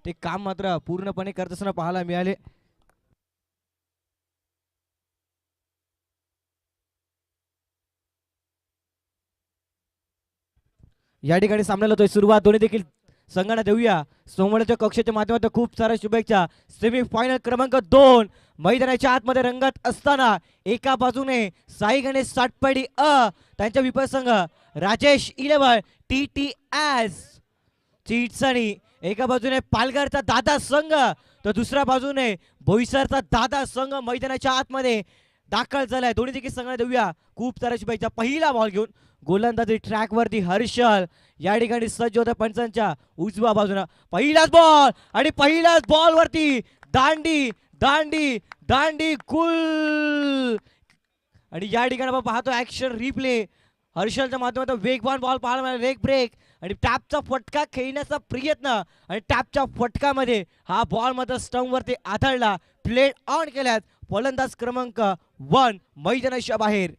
ते काम मात्र पूर्णपणे करत असताना पाहायला मिळाले. या ठिकाणी सामन्याला होतोय सुरुवात. दोन्ही देखील संघांना देऊया सोमवारच्या कक्षेच्या माध्यमातून खूप साऱ्या शुभेच्छा. सेमीफायनल क्रमांक 2 मैदानाच्या आतमध्ये रंगत असताना एका बाजूने साई गणेश सातपाडी त्यांच्या विपरीत संघ राजेश 11 TTS चिटसणी, एका बाजूने पालघरचा दादा संघ तर दुसऱ्या बाजूने बोईसरचा दादा संघ मैदानाच्या आतमध्ये दाखल झालाय. दोन्ही देखील संघाला देऊया खूप साऱ्या शुभेच्छा. पहिला बॉल घेऊन गोलंदाजी ट्रॅक वरती हर्षल या ठिकाणी सज्ज होत्या पंचांच्या उजव्या बाजूला. पहिलाच बॉल आणि पहिल्याच बॉल वरती दांडी दांडी दांडी गुल. आणि या ठिकाणी आपण पाहतो ऍक्शन रिप्ले. हर्षलच्या माध्यमातून वेगवान बॉल पाहायला मिळाला. लेग ब्रेक आणि टॅपचा फटका खेळण्याचा प्रयत्न आणि टॅपच्या फटकामध्ये हा बॉल मात्र स्टंप वरती आदळला. प्लेट ऑन केल्यात. फलंदाज क्रमांक 1 मैदानाच्या बाहेर.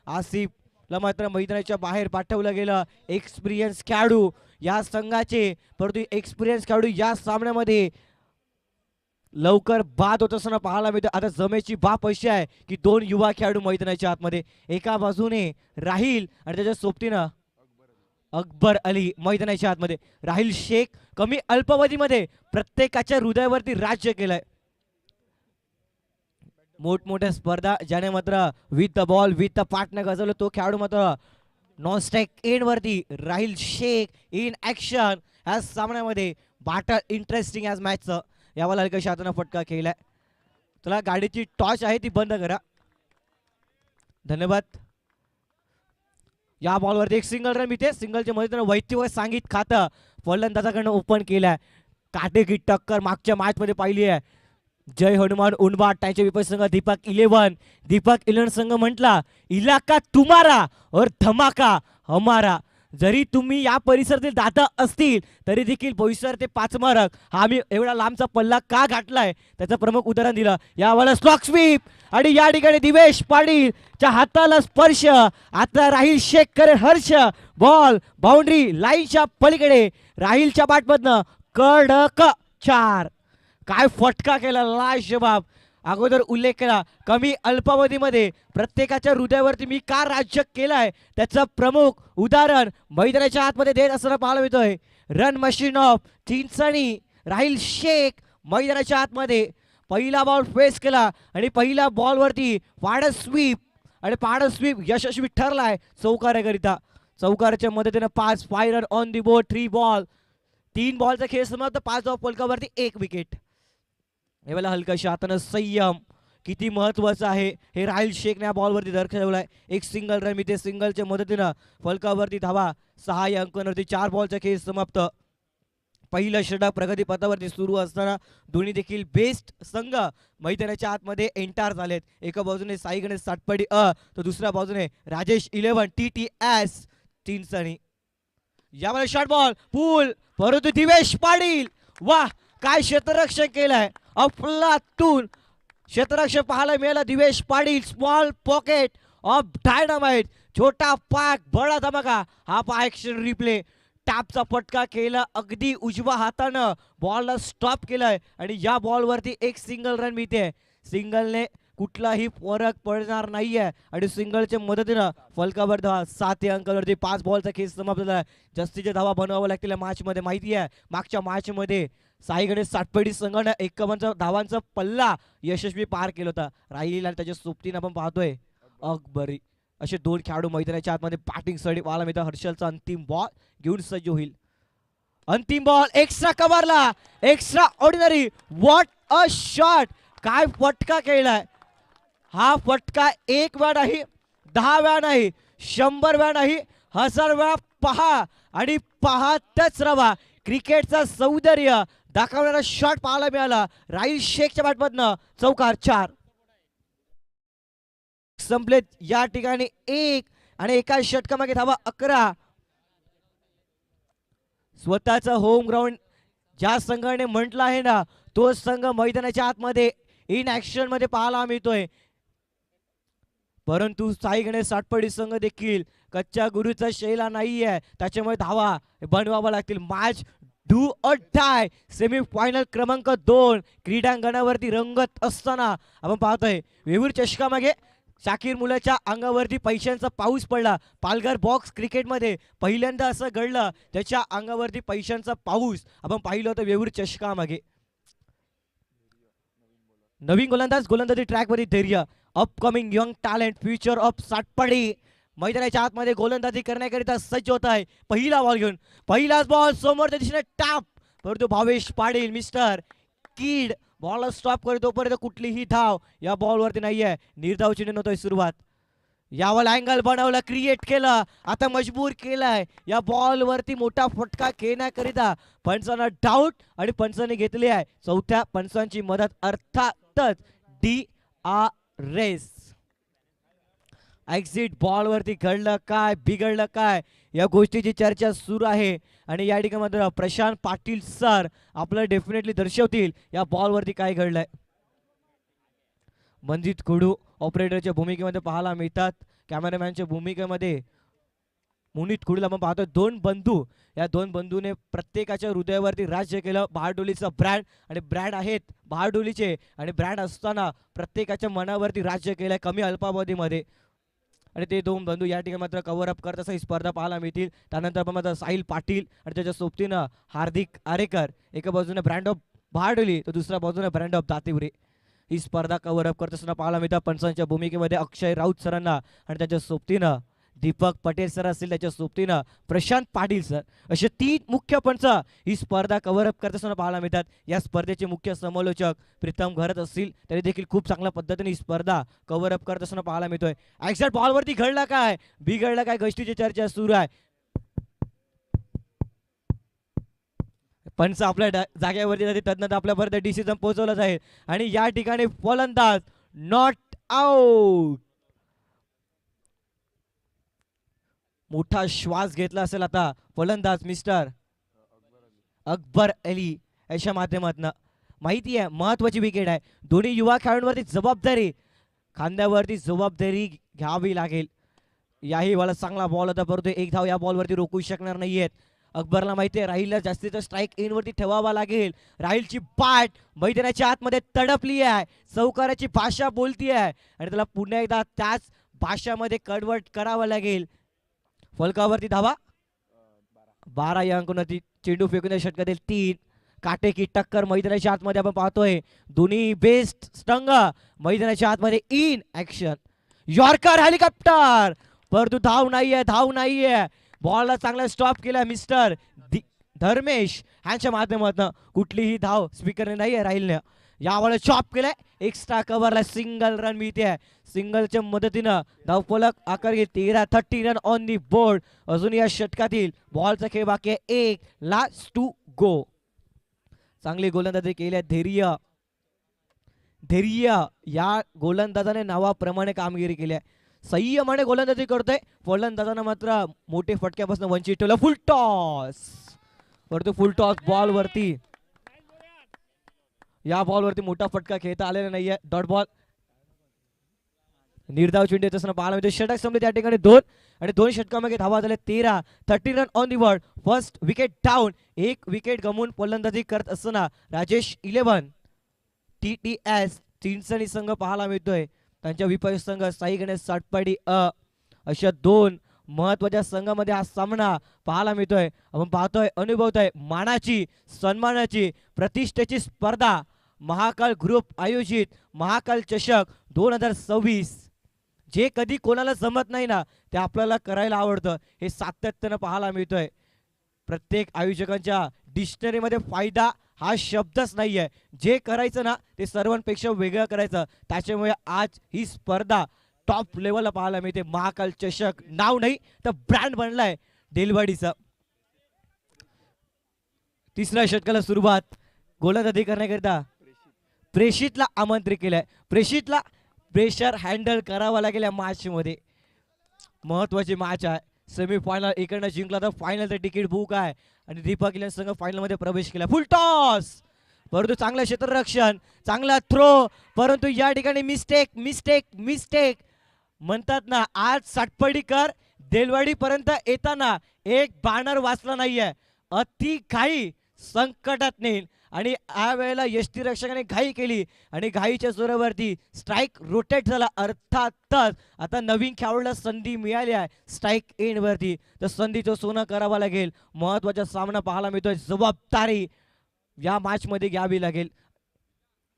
आसिफला मात्र मैदानाच्या बाहेर पाठवलं गेलं. एक्सपिरियन्स खेळाडू या संघाचे, परंतु एक्सपिरियन्स खेळाडू या सामन्यामध्ये लवकर बाद होत असताना पाहायला मिळतं. आता जमेची बाप अशी आहे की 2 युवा खेळाडू मैदानाच्या आतमध्ये. एका बाजूने राहील आणि त्याच्या सोबतीनं अकबर अली मैदानाच्या आतमध्ये. राहील शेख कमी अल्पावधीमध्ये प्रत्येकाच्या हृदयावरती राज्य केलंय. मोठमोठ्या स्पर्धा ज्याने मात्र with the ball with the partner गजवलं तो खेळाडू मात्र नॉन स्ट्राईक एंड वरती राहील शेख इन ऍक्शन. या सामन्यामध्ये बाटल इंटरेस्टिंग ॲज मॅचचं. यावाला हलक्याशा हातानं फटका खेळलाय. तुला गाडीची टॉर्च आहे ती बंद करा. धन्यवाद. या बॉलवरती एक सिंगल रन मिळते. सिंगलच्या मदतीनं वैत्यव सांगित खातं फलंदाजाकडनं ओपन केलाय. काटेकी टक्कर मागच्या मॅच मध्ये पाहिली आहे. जय हनुमान उनबाट त्यांच्या विपरीत संघ दीपक 11. दीपक 11 संघ म्हटला इलाका तुम्हारा और धमाका हमारा. जरी तुम्ही या परिसरातील दादा असतील तरी देखील बोईसर ते पाचमारक हा आम्ही एवढा लांबचा पल्ला का गाठलाय त्याचं प्रमुख उदाहरण दिलं. यावेळेला स्लॉक स्वीप आणि या ठिकाणी दिवेश पाटीलच्या हाताला स्पर्श. आता राहील शेख करे हर्ष. बॉल बाउंड्री लाईनच्या पलीकडे. राहीलच्या बॅटमधनं कडक 4. काय फटका केला लाजवाब. अगोदर उल्लेख केला कमी अल्पावधीमध्ये प्रत्येकाच्या हृदयावरती मी का राज्य केलाय त्याचं प्रमुख उदाहरण मैदानाच्या आतमध्ये देत असताना पाहायला मिळतोय. रन मशीन ऑफ चिंचणी राहील शेख मैदानाच्या आतमध्ये. पहिला बॉल फेस केला आणि पहिल्या बॉलवरती पाडस स्वीप आणि पाडस स्वीप यशस्वी ठरलाय चौकाराकरिता. चौकाराच्या मदतीने 5 run on the board. 3 ball 3 बॉलचा खेळ समाप्त. 5 धावा फलकावरती 1 विकेट. यावेळेला हलकाशा हातानं संयम किती महत्वाचं आहे हे राहील शेखने या बॉलवरती दर्शवलाय. एक सिंगल रन मिळते. सिंगलच्या मदतीनं फलकावरती धावा 6 अंकांवरती. 4 बॉलचा खेळ समाप्त. पहिलं षटक प्रगती पथावरती सुरू असताना दोन्ही देखील बेस्ट संघ मैदानाच्या आतमध्ये एंटर झालेत. एका बाजूने साई गणेश सातपाडी तर दुसऱ्या बाजूने राजेश 11 TTS चिंचणी. यावेळेला शॉर्ट बॉल पूल परंतु दिवेश पाटील वाह काय क्षेत्ररक्षण केलंय. अफलातून क्षेत्ररक्षण पाहायला मिळालं Divesh Patil. Small pocket of dynamite. छोटा पाक बडा धमाका. हा पहा ऍक्शन रिप्ले. टॅपचा फटका केला अगदी उजव्या हातानं. बॉलला स्टॉप केलाय आणि या बॉलवरती एक सिंगल रन मिळते. सिंगलने कुठलाही फरक पडणार नाहीये आणि सिंगलच्या मदतीनं फलकावर धावा 7 अंकावरती. 5 बॉलचा खेळ समाप्त झाला. जास्तीच्या धावा बनवाव्या लागतील या मॅच मध्ये. माहिती आहे मागच्या मॅच मध्ये साई गणेश सातपाडी संघानं 51 धावांचा पल्ला यशस्वी पार केला होता. राहील आणि त्याच्या सोबतीनं आपण पाहतोय अकबरी असे 2 खेळाडू मैदानाच्या आतमध्ये बॅटिंग साठी पाहायला मिळतात. हर्षलचा अंतिम बॉल घेऊन सज्ज होईल. अंतिम बॉल एक्स्ट्रा कव्हरला. Extraordinary. What a shot. काय फटका केलाय. हा फटका 1 वेळा नाही 10 वेळा नाही 100 वेळा नाही 1000 वेळा पहा आणि पाहतच रहा. क्रिकेटचा सौंदर्य दाखवणारा शॉट पाहायला मिळाला राहील शेखच्या बॅटमधनं. चौकार 4 संपलेत या ठिकाणी. 1 आणि एका षटकामागे धावा 11. स्वतःचा होम ग्राउंड ज्या संघाने म्हटलं आहे ना तो संघ मैदानाच्या आतमध्ये इन ऍक्शन मध्ये पाहायला मिळतोय. परंतु साई गणेश सातपाडी संघ देखील कच्च्या गुरुचा शैला नाहीये त्याच्यामुळे धावा बनवावा लागतील. Match do or die semi final क्रमांक 2 क्रीडांगणावरती रंगत असताना आपण पाहतोय वेवूर चषका मागे शाकीर मुलाच्या अंगावरती पैशांचा पाऊस पडला. पालघर बॉक्स क्रिकेटमध्ये पहिल्यांदा असं घडलं, त्याच्या अंगावरती पैशांचा पाऊस आपण पाहिलं होतं वेवूर चषका मागे. नवीन गोलंदाजी ट्रॅकवरती धैर्य, upcoming young talent, future of Satpadi मैदानाच्या आतमध्ये गोलंदाजी करण्याकरिता सज्ज होत आहे. पहिला बॉल घेऊन पहिलाच बॉल समोरच्या दिशेने टाप, परंतु भावेश पाटील मिस्टर कीड बॉल स्टॉप करतो. तोपर्यंत कुठलीही धाव या बॉलवरती नाहीये. निर्धाव चिन्ह होतोय सुरुवात. यावर अँगल बनवलं, क्रिएट केलं, आता मजबूर केलाय. या बॉलवरती मोठा फटका खेळण्याकरिता पंचांना डाऊट आणि पंचांनी घेतली आहे चौथ्या पंचांची मदत, अर्थातच DRS. एक्झिट बॉलवरती घडलं काय, बिघडलं काय, या गोष्टीची चर्चा सुरू आहे. आणि या ठिकाणी मात्र प्रशांत पाटील सर आपल्याला डेफिनेटली दर्शवतील या बॉलवरती काय घडलंय. मंजित कुडू ऑपरेटरच्या भूमिकेमध्ये पाहायला मिळतात. कॅमेरामॅनच्या भूमिकेमध्ये मुनीत कुडूला आपण पाहतो. दोन बंधू, या दोन बंधूने प्रत्येकाच्या हृदयावरती राज्य केलं. बहारडोलीचा ब्रँड आणि ब्रँड आहेत बहारडोलीचे, आणि ब्रँड असताना प्रत्येकाच्या मनावरती राज्य केलंय कमी अल्पावधीमध्ये. आणि ते दोन बंधू या ठिकाणी मात्र कव्हर अप करत ही स्पर्धा पाहायला मिळतील. त्यानंतर आपण मात्र साहिल पाटील आणि त्याच्या सोबतीनं हार्दिक आरेकर, एका बाजूने ब्रँड ऑफ बहारडोली तर दुसऱ्या बाजूने ब्रँड ऑफ दातिवरी, ही स्पर्धा कव्हर अप करत असताना पाहायला मिळतात. पंचांच्या भूमिकेमध्ये अक्षय राऊत सरांना आणि त्याच्या सोबतीनं दीपक पटेल सर असतील, त्याच्या सोबतीनं प्रशांत पाटील सर, असे 3 मुख्य पंच ही स्पर्धा कव्हर अप करत असताना पाहायला मिळतात. या स्पर्धेचे मुख्य समालोचक प्रीतम घरत असतील, तरी देखील खूप चांगल्या पद्धतीने ही स्पर्धा कव्हर अप करत असताना पाहायला मिळतोय. एक्झॅक्ट बॉलवरती घडला काय, बिघडला काय, गोष्टीची चर्चा सुरू आहे. पंच आपल्या जागेवरती जाते, तदनंतर आपल्यापर्यंत डिसिजन पोहोचवलं जाईल. आणि या ठिकाणी फलंदाज नॉट आउट. मोठा श्वास घेतला असेल आता फलंदाज मिस्टर अकबर अली याच्या माध्यमातून. माहिती आहे महत्वाची विकेट आहे. दोन्ही युवा खेळाडूंवरती जबाबदारी, खांद्यावरती जबाबदारी घ्यावी लागेल. याही वाला चांगला बॉल होता, परंतु एक धाव या बॉलवरती रोखू शकणार नाहीयेत. अकबरला माहिती आहे राहिलला जास्तीचा स्ट्राईक इन वरती ठेवावा लागेल. राहिलची पाठ मैदानाच्या आतमध्ये तडपली आहे, चौकाराची भाषा बोलती आहे आणि त्याला पुन्हा एकदा त्याच भाषामध्ये कन्वर्ट करावं लागेल. फलकावरती धावा 12 या अंकावरती चेंडू फेकून षटकातील 3. काटेकी टक्कर मैदानाच्या आतमध्ये आपण पाहतोय. दोन्ही बेस्ट स्टंग मैदानाच्या आतमध्ये इन ऍक्शन. यॉर्कर हेलिकॉप्टर, परंतु धाव नाहीये, धाव नाहीये. बॉलला चांगला स्टॉप केला मिस्टर धर्मेश ह्यांच्या माध्यमातून. कुठलीही धाव स्पीकरने नाहीये राहिलने. यावेळेस चॉप केलाय, एक्स्ट्रा कव्हरला सिंगल रन मिळते. सिंगलच्या मदतीनं धावफलक आकार घेत 30 रन ऑन दी बोर्ड. अजून या षटकातील बॉलचा खेळ बाकी आहे, 1 लास्ट टू गो. चांगली गोलंदाजी केली आहे धैर्य या गोलंदाजाने नावाप्रमाणे कामगिरी केली आहे. संयमाने गोलंदाजी करतोय. फलंदाजानं मात्र मोठे फटक्यापासून वंचित ठेवलं. फुल टॉस, परंतु फुल टॉस बॉलवरती, या बॉलवरती मोठा फटका खेळता आलेला नाहीये. Dot ball. निर्धाव चेंडू येत असताना पाहायला मिळते. षटक संपले त्या ठिकाणी 2 आणि 2 षटकांमध्ये धावा झाले 13. 30 run on the board. First wicket down. 1 wicket गमवून फलंदाजी करत असताना राजेश 11 TTS चिंचणी संघ पाहायला मिळतोय. त्यांच्या विपरीत संघ साई गणेश सातपाडी अशा 2 महत्वाच्या संघामध्ये हा सामना पाहायला मिळतोय. आपण पाहतोय, अनुभवतोय मानाची, सन्मानाची, प्रतिष्ठेची स्पर्धा महाकाल ग्रुप आयोजित महाकाल चषक 2026. जे कधी कोणाला जमत नाही ना ते आपल्याला करायला आवडतं, हे सातत्यानं पाहायला मिळतोय. प्रत्येक आयोजकांच्या डिक्शनरीमध्ये फायदा हा शब्दच नाहीये. जे करायचं ना ते सर्वांपेक्षा वेगळं करायचं. त्याच्यामुळे आज ही स्पर्धा टॉप लेवलला पाहायला मिळते. महाकाल चषक नाव नाही तर ब्रँड बनलाय डेलवाडीचा. तिसऱ्या षटकाला सुरुवात गोलंदाजी करण्याकरिता प्रेषितला आमंत्रित केलंय. प्रेषितला प्रेशर हँडल करावा लागेल या मॅच मध्ये. महत्वाची मॅच आहे. सेमीफायनल इकडनं जिंकला तर फायनलचं तिकीट बुक आहे आणि दीपक इलेव्हन संघ फायनल मध्ये प्रवेश केला. फुल टॉस, परंतु चांगलं क्षेत्ररक्षण, चांगला थ्रो, परंतु या ठिकाणी मिस्टेक मिस्टेक मिस्टेक म्हणतात ना. आज सातपडीकर देलवाडी पर्यंत येताना एक बॅनर वाचला नाहीये. अति घाई संकटात नेईल आणि या वेळेला यष्टीरक्षकाने घाई केली आणि घाईच्या जोरावरती स्ट्राईक रोटेट झाला. अर्थातच आता नवीन खेळाडूला संधी मिळाली आहे स्ट्राईक एंड वरती, तर संधीचं सोनं करावं लागेल. महत्वाचा सामना पाहायला मिळतोय, जबाबदारी या मॅच मध्ये घ्यावी लागेल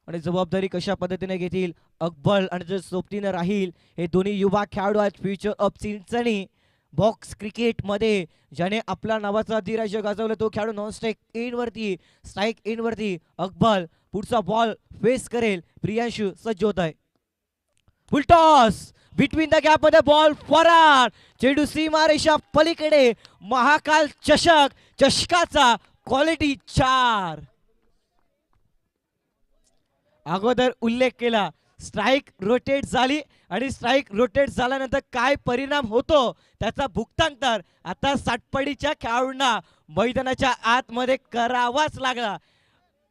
आणि जबाबदारी कशा पद्धतीने घेतील अकबर आणि जर सोबतीनं राहील हे दोन्ही युवा खेळाडू आहेत. Future of Chinchani box cricket मध्ये ज्याने आपला नावाचा अधिराज्य गाजवलं तो खेळाडू नॉन स्ट्राईक इन वरती, स्ट्राईक इन वरती अकबर पुढचा बॉल फेस करेल. प्रियांशु सज्ज होत आहे. फुल टॉस बिटवीन द गॅप मध्ये बॉल फरार, चेंडू सीमारेषा पलीकडे. महाकाल चषक, चषकाचा क्वालिटी 4. अगोदर उल्लेख केला स्ट्राईक रोटेट झाली आणि स्ट्राईक रोटेट झाल्यानंतर काय परिणाम होतो त्याचा भुक्तांतर आता सातपडीच्या खेळाडूंना मैदानाच्या आतमध्ये करावाच लागला.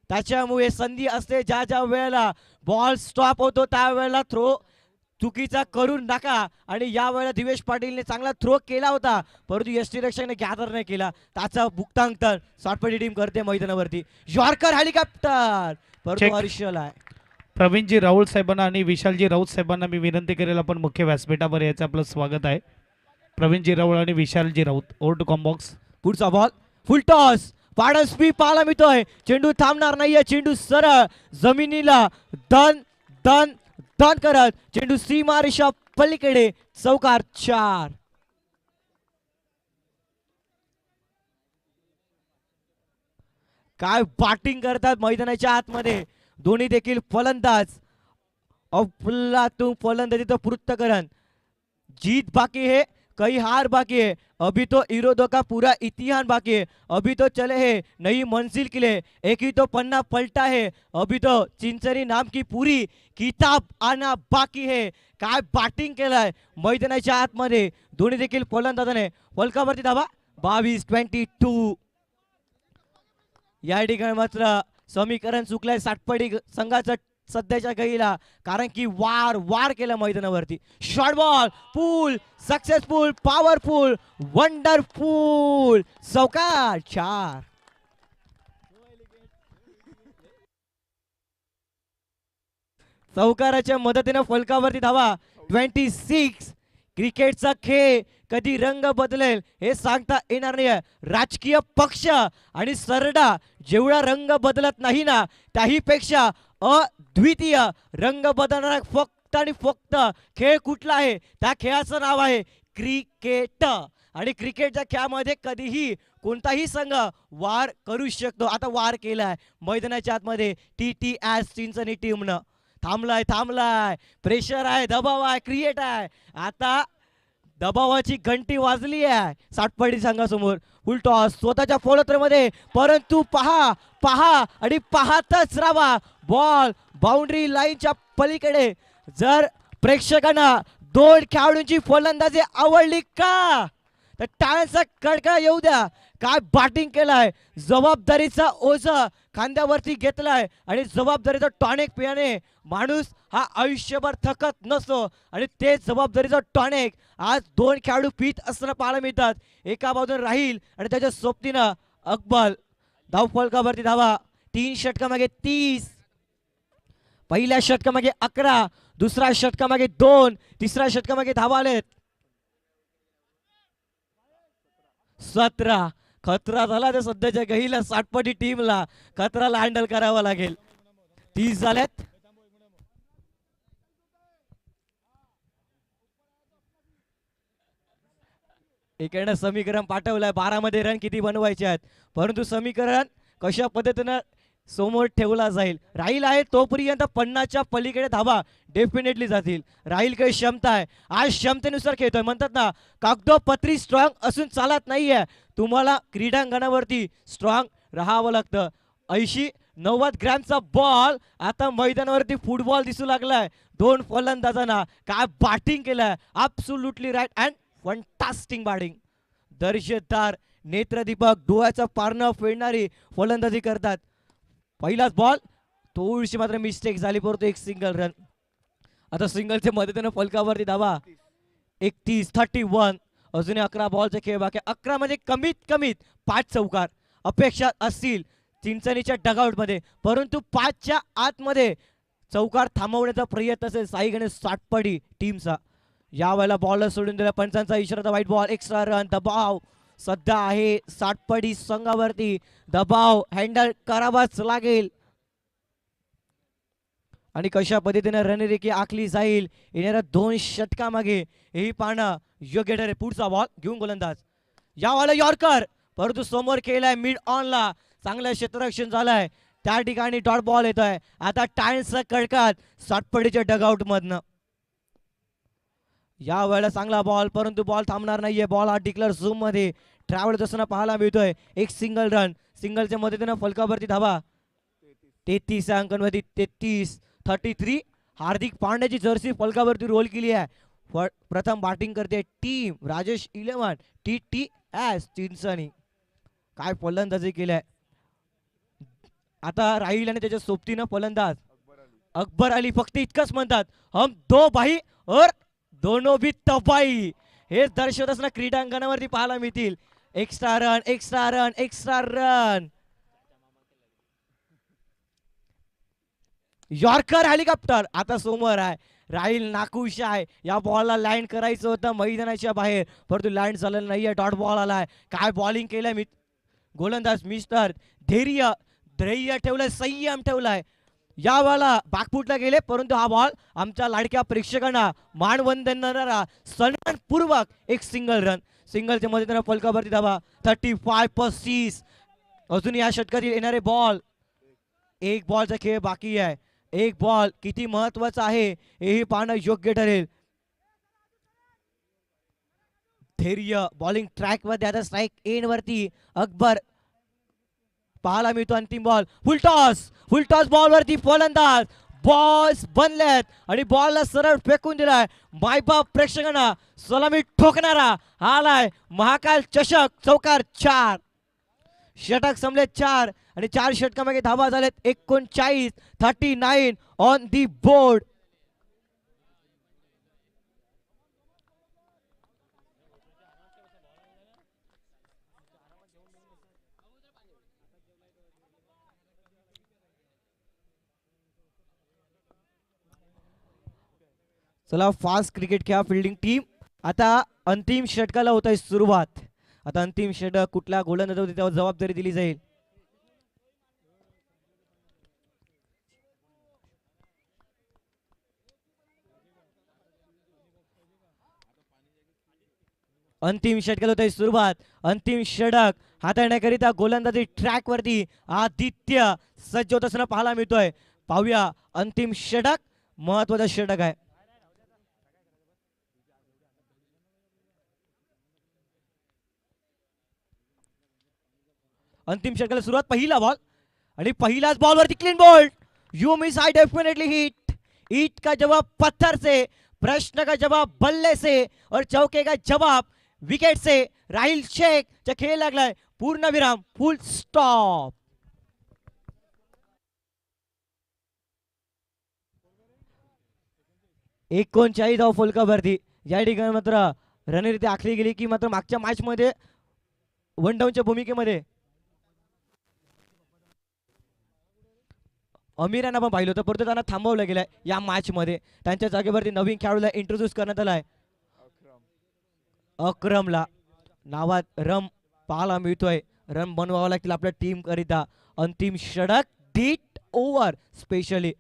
त्याच्यामुळे संधी असते ज्या ज्या वेळेला बॉल स्टॉप होतो त्यावेळेला थ्रो चुकीचा करून नका. आणि या वेळेला दिवेश पाटीलने चांगला थ्रो केला होता परंतु यष्टीरक्षकने गॅदर नाही केला, त्याचा भुक्तांतर सातपडी टीम करते मैदानावरती. यॉर्कर हेलिकॉप्टर परंतु हर्षल आहे. प्रवीणजी राऊत साहेबांना आणि विशालजी राऊत साहेबांना मी विनंती करेल आपण मुख्य व्यासपीठावर याचं आपलं स्वागत आहे. प्रवीणजी राऊत आणि विशालजी राऊत ओव्हर टू कॉम्बॉक्स. पुढचा बॉल फुल टॉस, पाडा स्पीड पाहायला मिळतोय. चेंडू थांबणार नाहीये, चेंडू सरळ जमिनीला दन दन दन करत चेंडू सीमारेषा पलीकडे. चौकार 4. काय बॅटिंग करतात मैदानाच्या आतमध्ये दोन्ही देखील फलंदाज. अफलातून फलंदाजीचं पृथ्थकरण. जीत बाकी है, कई हार बाकी है, अभी तो इरोदों का पूरा इतिहास बाकी है. अभी तो चले है नई मंजिल के लिए, एक ही तो पन्ना पलटा है. अभी तो चिंचणी नाम की पूरी किताब आना बाकी है. काय बॅटिंग केलाय मैदानाच्या आतमध्ये दोन्ही देखील फलंदाजाने. फलकावरती धावा 22-22. या ठिकाणी मात्र समीकरण चुकलंय सातपडी संघाचं सध्याच्या घाईला, कारण की वार केलं मैदानावरती. शॉर्ट बॉल पूल सक्सेसफुल, पॉवरफुल, वंडरफुल. चौकार 4. चौकाराच्या मदतीने फलकावरती धावा 26. क्रिकेटचा खेळ कधी रंग बदलेल हे सांगता येणार नाही. राजकीय पक्ष आणि सरडा जेवढा रंग बदलत नाही ना त्याहीपेक्षा अद्वितीय रंग बदलणारा फक्त आणि फक्त खेळ कुठला आहे, त्या खेळाचं नाव आहे क्रिकेट. आणि क्रिकेटच्या खेळामध्ये कधीही कोणताही संघ वार करू शकतो. आता वार केलाय मैदानाच्या आतमध्ये TTS चिंचणी टीमनं. थांबलाय, प्रेशर आहे, दबाव आहे, क्रिएट आहे. आता दबावाची घंटी वाजली आहे सातपडी संघासमोर. फुल टॉस स्वतःच्या फॉलोथ्रोमध्ये, परंतु पहा आणि पाहतच राहा. बॉल बाउंड्री लाईनच्या पलीकडे. जर प्रेक्षकांना 2 खेळाडूंची फलंदाजी आवडली का तर टाळ्यांचा कडकड येऊ द्या. काय बॅटिंग केलाय, जबाबदारीचा ओझं खांद्यावरती घेतलाय आणि जबाबदारीचा टॉनिक पियाने माणूस हा आयुष्यभर थकत नसतो. आणि ते जबाबदारीचा टॉनिक आज 2 खेळाडू पीत असताना पाहायला मिळतात. एका बाजूने राहील आणि त्याच्या सोबतीनं अकबर. धावफलकावरती धावा 3 षटकामागे 30. पहिल्या षटकामागे 11, दुसऱ्या षटकामागे 2, तिसऱ्या षटकामागे धावा आलेत 17. खतरा झाला तर सध्याच्या गहीला सातपटी टीमला खतराला हँडल करावा लागेल. 30 झाल्यात. इकडनं समीकरण पाठवलंय 12 मध्ये रन किती बनवायचे आहेत, परंतु समीकरण कशा पद्धतीनं समोर ठेवला जाईल. राहील आहे तोपर्यंत 50च्या पलीकडे धावा डेफिनेटली जातील. राहील काही क्षमता आहे, आज क्षमतेनुसार खेळतोय. म्हणतात ना कागदोपत्री स्ट्रॉंग असून चालत नाहीये, तुम्हाला क्रीडांगणावरती स्ट्रॉंग राहावं लागतं. 80-90 ग्रॅमचा बॉल आता मैदानावरती फुटबॉल दिसू लागलाय 2 फलंदाजांना. काय बॅटिंग केलाय, absolutely right and fantastic batting. दर्जेदार नेत्रदीपक डोळ्याचं पारणं फेडणारी फलंदाजी करतात. पहिलाच बॉल थोडीशी मात्र मिस्टेक झाली, परंतु एक सिंगल रन. आता सिंगलच्या मदतीने फलकावरती धावा 31. अजूनही 11 बॉलचे खेळ बाकी. 11 म्हणजे कमीत 5 चौकार अपेक्षा असतील चिंचणीच्या डगआउट मध्ये, परंतु 5च्या आतमध्ये चौकार थांबवण्याचा प्रयत्न असेल साई गणेश सातपडी टीमचा. यावेळेला बॉलर सोडून दिला, पंचांचा इशारा, व्हाईट बॉल, एक्स्ट्रा रन. दबाव सध्या आहे सातपडी संघावरती, दबाव हँडल करावाच लागेल. आणि कशा पद्धतीने रणरेखी आखली जाईल येणाऱ्या 2 षटकामागे हेही पाहणं योग्य ठरेल. पुढचा बॉल घेऊन गोलंदाज, यावाला यॉर्कर, परंतु समोर केलाय मिड ऑनला, चांगलं क्षेत्ररक्षण झालंय. त्या ठिकाणी डॉट बॉल येतोय. आता टाइम्सचा कडकात सातपडीच्या डगआउट मधनं. या वेळेला चांगला बॉल, परंतु बॉल थांबणार नाहीये. बॉल हा डिक्लेअर झूम मध्ये ट्रॅव्हल असताना पाहायला मिळतोय. एक सिंगल रन, सिंगलच्या मदतीनं फलकावरती धावा 33 अंकांवरती 33. हार्दिक पांड्याची जर्सी फलकावरती रोल केली आहे. प्रथम बॅटिंग करते टीम राजेश 11 TTS चिंचणी. काय फलंदाजी केलाय. आता राहील आणि त्याच्या सोबतीनं फलंदाज अकबर अली. फक्त इतकंच म्हणतात, हम दो भाई और दोनों भी तबाई. हे दर्शवत असताना क्रीडांगणावरती पाहायला मिळतील. Extra run, extra run, extra run. Yorker helicopter आता समोर आहे. राहील नाखुश आहे. या बॉलला लँड करायचं होतं मैदानाच्या बाहेर, परंतु लँड झालेलं नाहीये. डॉट बॉल आलाय. काय बॉलिंग केलंय गोलंदाज मिस्टर धैर्य ठेवलंय, संयम ठेवलाय. या वेळेला बॅकफुटला गेले, परंतु हा बॉल आमच्या लाडक्या प्रेक्षकांना मानवंदन देणारा सन्मानपूर्वक एक सिंगल रन. सिंगलच्या मदतीनं फलकावरती धावा 35-35. अजून या षटकातील येणारे बॉल, एक बॉलचा खेळ बाकी आहे. एक बॉल किती महत्वाचा आहे हेही पाहणं योग्य ठरेल. धैर्य बॉलिंग ट्रॅक वर, आता स्ट्राईक एंड वरती अकबर पाहायला मिळतो. अंतिम बॉल, फुल टॉस बॉल वरती फलंदाज. बॉल्स बनलेत आणि बॉलला सरळ फेकून दिलाय. मायबाप प्रेक्षकांना सलामी ठोकणारा आलाय महाकाल चषक. चौकार 4, षटक संपले 4 आणि 4 षटकामागे धावा झालेत 39 ऑन दी बोर्ड. चला फास्ट क्रिकेट खेळा फिल्डिंग टीम. आता अंतिम षटकाला होत आहे सुरुवात. आता अंतिम षटक कुठल्या गोलंदाजावर त्यावर जबाबदारी दिली जाईल. अंतिम षटकाला होत आहे सुरुवात. अंतिम षटक हाताळण्याकरिता गोलंदाजी ट्रॅक वरती आदित्य सज्ज होत असताना पाहायला मिळतोय. पाहूया अंतिम षटक, महत्वाचा षटक आहे. अंतिम षटकाला सुरुवात. पहिला बॉल आणि पहिलाच बॉल वरती clean ball. You miss, I definitely hit. ईट का जवाब पत्थर से, प्रश्न का जवाब बल्ले से और चौके का जवाब विकेट से. राहिल शेख चा खेळ लागलाय. पूर्ण विराम, फुल स्टॉप. एक 39 धाव फलकावरती. या ठिकाणी मात्र रणनीती आखली गेली की मात्र मागच्या मॅच मध्ये वन डाऊनच्या भूमिकेमध्ये अमीर यांना पण पाहिलं होतं, परंतु त्यांना थांबवलं गेलंय या मॅच मध्ये. त्यांच्या जागेवरती नवीन खेळाडूला इंट्रोड्यूस करण्यात आलाय. अक्रमला नावात रम पाहायला मिळतोय. रन बनवावं लागतील आपल्या टीम करिता. अंतिम षटक डीट ओव्हर स्पेशली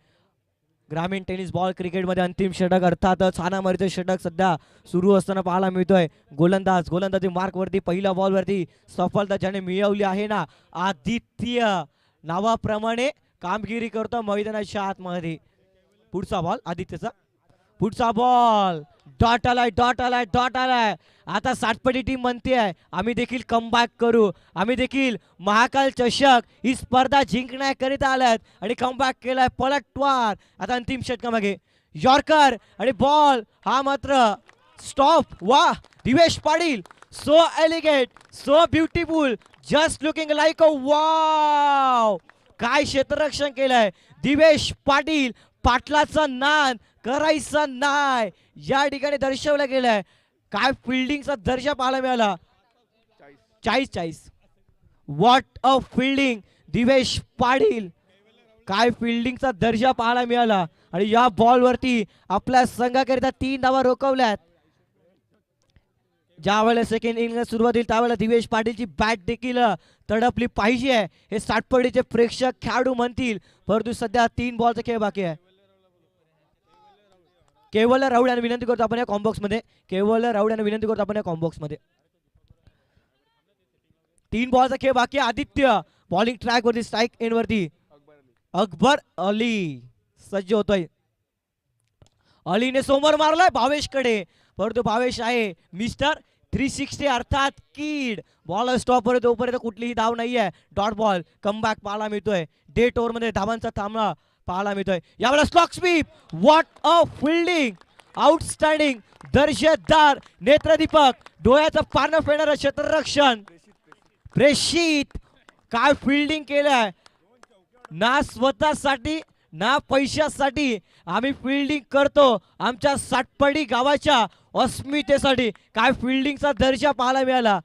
ग्रामीण टेनिस बॉल क्रिकेटमध्ये अंतिम षटक अर्थातच हाणामारीचं षटक सध्या सुरू असताना पाहायला मिळतोय. गोलंदाजी मार्क वरती पहिल्या बॉल वरती सफलता ज्याने मिळवली आहे ना, आदित्य नावाप्रमाणे कामगिरी करतो मैदानाच्या आतमध्ये. पुढचा बॉल आदित्यचा, पुढचा बॉल डॉट आलाय. आता सातपडी टीम म्हणते आम्ही देखील कमबॅक करू, आम्ही देखील महाकाल चषक ही स्पर्धा जिंकण्याकरिता आल्यात आणि कमबॅक केलाय पलटवार. आता अंतिम षटकामागे यॉर्कर आणि बॉल हा मात्र स्टॉप. वा, Divesh Patil, so elegant, so beautiful, just looking like a wow. काय क्षेत्ररक्षण केलंय दिवेश पाटील. पाटलाचा नाद करायचा नाही या ठिकाणी दर्शवलं गेलंय. काय फिल्डिंगचा दर्जा पाहायला मिळाला. 40. What a fielding Divesh Patil. काय फिल्डिंगचा दर्जा पाहायला मिळाला आणि या बॉलवरती आपल्या संघाकरिता 3 धावा रोखवल्यात. ज्या वेळेला सेकंड इनिंग सुरुवात होईल त्यावेळेला दिवेश पाटीलची बॅट देखील तडपली पाहिजे हे सातपडीचे प्रेक्षक खेळाडू म्हणतील. परंतु सध्या 3 बॉलचा खेळ बाकी आहे. केवळ राऊड यांना विनंती करतो आपण या कॉम्बॉक्स मध्ये. केवळ राऊड यांना विनंती करतो आपण या कॉम्बॉक्स मध्ये. 3 बॉलचा खेळ बाकी आहे. आदित्य बॉलिंग ट्रॅक वरती स्ट्राईक एंड वरती. अकबर अली सज्ज होतोय. अलीने समोर मारलाय भावेशकडे, परंतु भावेश आहे मिस्टर 360 अर्थात किड. बॉल स्टॉप वर तोपर्यंत कुठलीही धाव नाहीये. डॉट बॉल कमबॅक पाहायला मिळतोय. डेट ओव्हर मध्ये धावांचा थांबा पाहायला मिळतोय. यावेळेला slog sweep. What a fielding. Outstanding दर्जेदार नेत्रदीपक डोळ्याचं पारणं फेडणारं क्षेत्ररक्षण प्रेषित. काय फिल्डिंग केलंय. ना स्वतःसाठी ना पैशासाठी आम्ही फिल्डिंग करतो आमच्या सातपडी गावाच्या अस्मितेसाठी. काय फिल्डिंगचा दर्जा पाहायला मिळाला.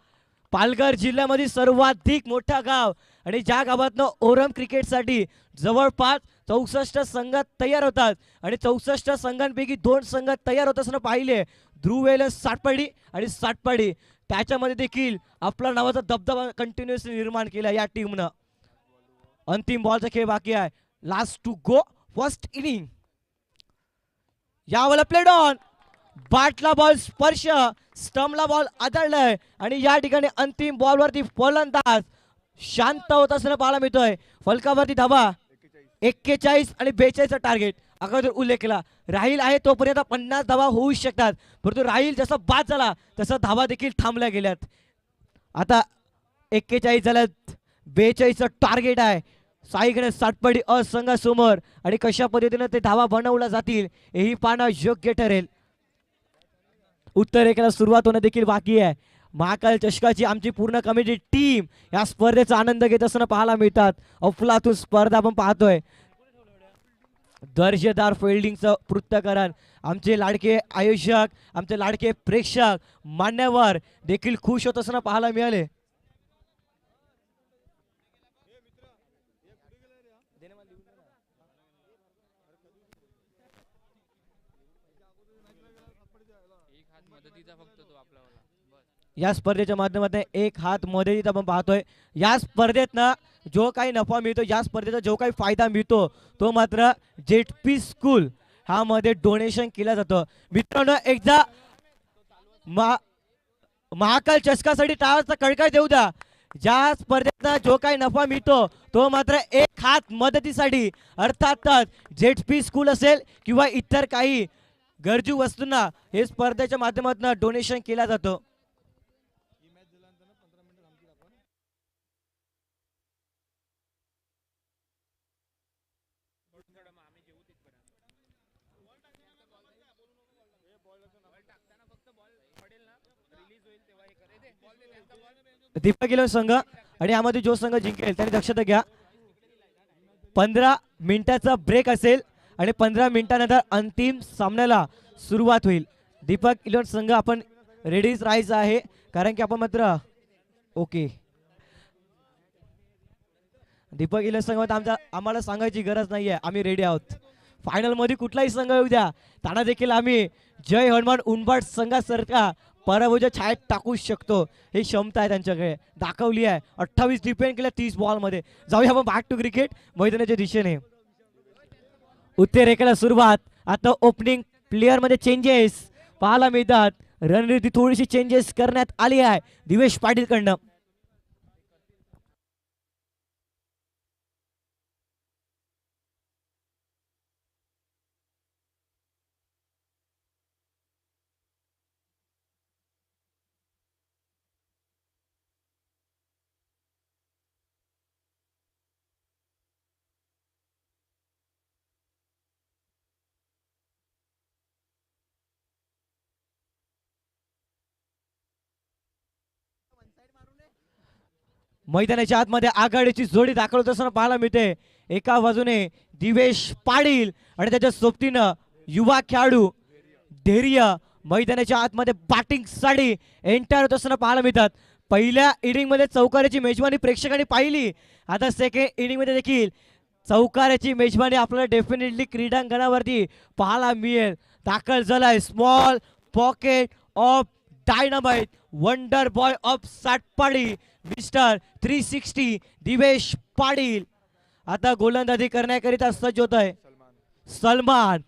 पालघर जिल्ह्यामध्ये सर्वाधिक मोठा गाव आणि ज्या गावातनं ओरम क्रिकेटसाठी जवळपास 64 संघ तयार होतात आणि 64 संघांपैकी 2 संघ तयार होत असताना पाहिले. ध्रुव वेलन्स सातपडी आणि सातपडी त्याच्यामध्ये देखील आपला नावाचा दबदबा कंटिन्युअसली निर्माण केला या टीमनं. अंतिम बॉलचा खेळ बाकी आहे. Last two go first inning. यावेळेला प्लेड ऑन. बॅटला बॉल स्पर्श स्टंपला बॉल आदळलाय आणि या ठिकाणी अंतिम बॉलवरती फलंदाज शांत होत असताना पाहायला मिळतोय. फलकावरती धावा 41 आणि 42चा टार्गेट अगोदर उल्लेख केला. राहील आहे तोपर्यंत 50 धावा होऊ शकतात, परंतु राहील जसा बाद झाला तसं धावा देखील थांबल्या गेल्यात. आता 41 झाल्यात. 42चं टार्गेट आहे. साईकडे सातपडी असंघासमोर आणि कशा पद्धतीने ते धावा बनवल्या जातील हेही पाहणं योग्य ठरेल. उत्तरेकडे सुरुवात होणं देखील बाकी आहे. महाकाल चषकाची आमची पूर्ण कमिटी टीम या स्पर्धेचा आनंद घेत असताना पाहायला मिळतात. अफलातून स्पर्धा आपण पाहतोय. दर्जेदार फिल्डिंगचं पृथ्थकरण आमचे लाडके आयोजक आमचे लाडके प्रेक्षक मान्यवर देखील खुश होत असताना पाहायला मिळाले. या स्पर्धेच्या माध्यमातून एक हात मदतीत आपण पाहतोय. या स्पर्धेतनं जो काही नफा मिळतो या स्पर्धेचा जो काही फायदा मिळतो तो मात्र जेटपी स्कूल हा मध्ये डोनेशन केला जातो. मित्रांनो एकदा महाकाल चषकासाठी टाळाचा कडकड देऊ द्या. ज्या स्पर्धेतनं जो काही नफा मिळतो तो मात्र एक हात मदतीसाठी अर्थातच जेटपी स्कूल असेल किंवा इतर काही गरजू वस्तूंना हे स्पर्धेच्या माध्यमातून डोनेशन केला जातो. दीपक इलेव्हन संघ आणि यामध्ये जो संघ जिंकेल त्याने दक्षता घ्या. 15 मिनिटाचा ब्रेक असेल आणि 15 मिनिटानंतर अंतिम सामन्याला सुरुवात होईल. दीपक इलेव्हन संघ आपण रेडीच राहायचं आहे कारण की आपण मात्र ओके. दीपक इलेव्हन संघ आम्हाला सांगायची गरज नाहीये, आम्ही रेडी आहोत. फायनल मध्ये कुठलाही संघ येऊ द्या त्यांना देखील आम्ही जय हनुमान उंबाट संघासारखा पराभूच्या छायेत टाकू शकतो ही क्षमता आहे त्यांच्याकडे दाखवली आहे. 28 डिफेंड केल्या 30 बॉल मध्ये. जाऊया आपण बॅक टू क्रिकेट मैदानाच्या दिशेने. उत्तरेकडे सुरुवात. आता ओपनिंग प्लेयर मध्ये चेंजेस पाहायला मिळतात. रणनीती थोडीशी चेंजेस करण्यात आली आहे दिवेश पाटील कडनं. मैदानाच्या आतमध्ये आघाडीची जोडी दाखवत असताना पाहायला मिळते. एका बाजूने दिवेश पाटील आणि त्याच्या सोबतीनं युवा खेळाडू धैर्य मैदानाच्या आतमध्ये बॅटिंग साठी एंटर होत असताना पाहायला मिळतात. पहिल्या इनिंग मध्ये चौकाराची मेजबानी प्रेक्षकांनी पाहिली, आता सेकंड इनिंग मध्ये देखील चौकाराची मेजबानी आपल्याला डेफिनेटली क्रीडांगणावरती पाहायला मिळेल. दाखल झालाय small pocket of dynamite wonder boy of Satpadi mister 360 Divesh Patil आता गोलंदाजी करण्याकरिता सज्ज होत आहे. सलमान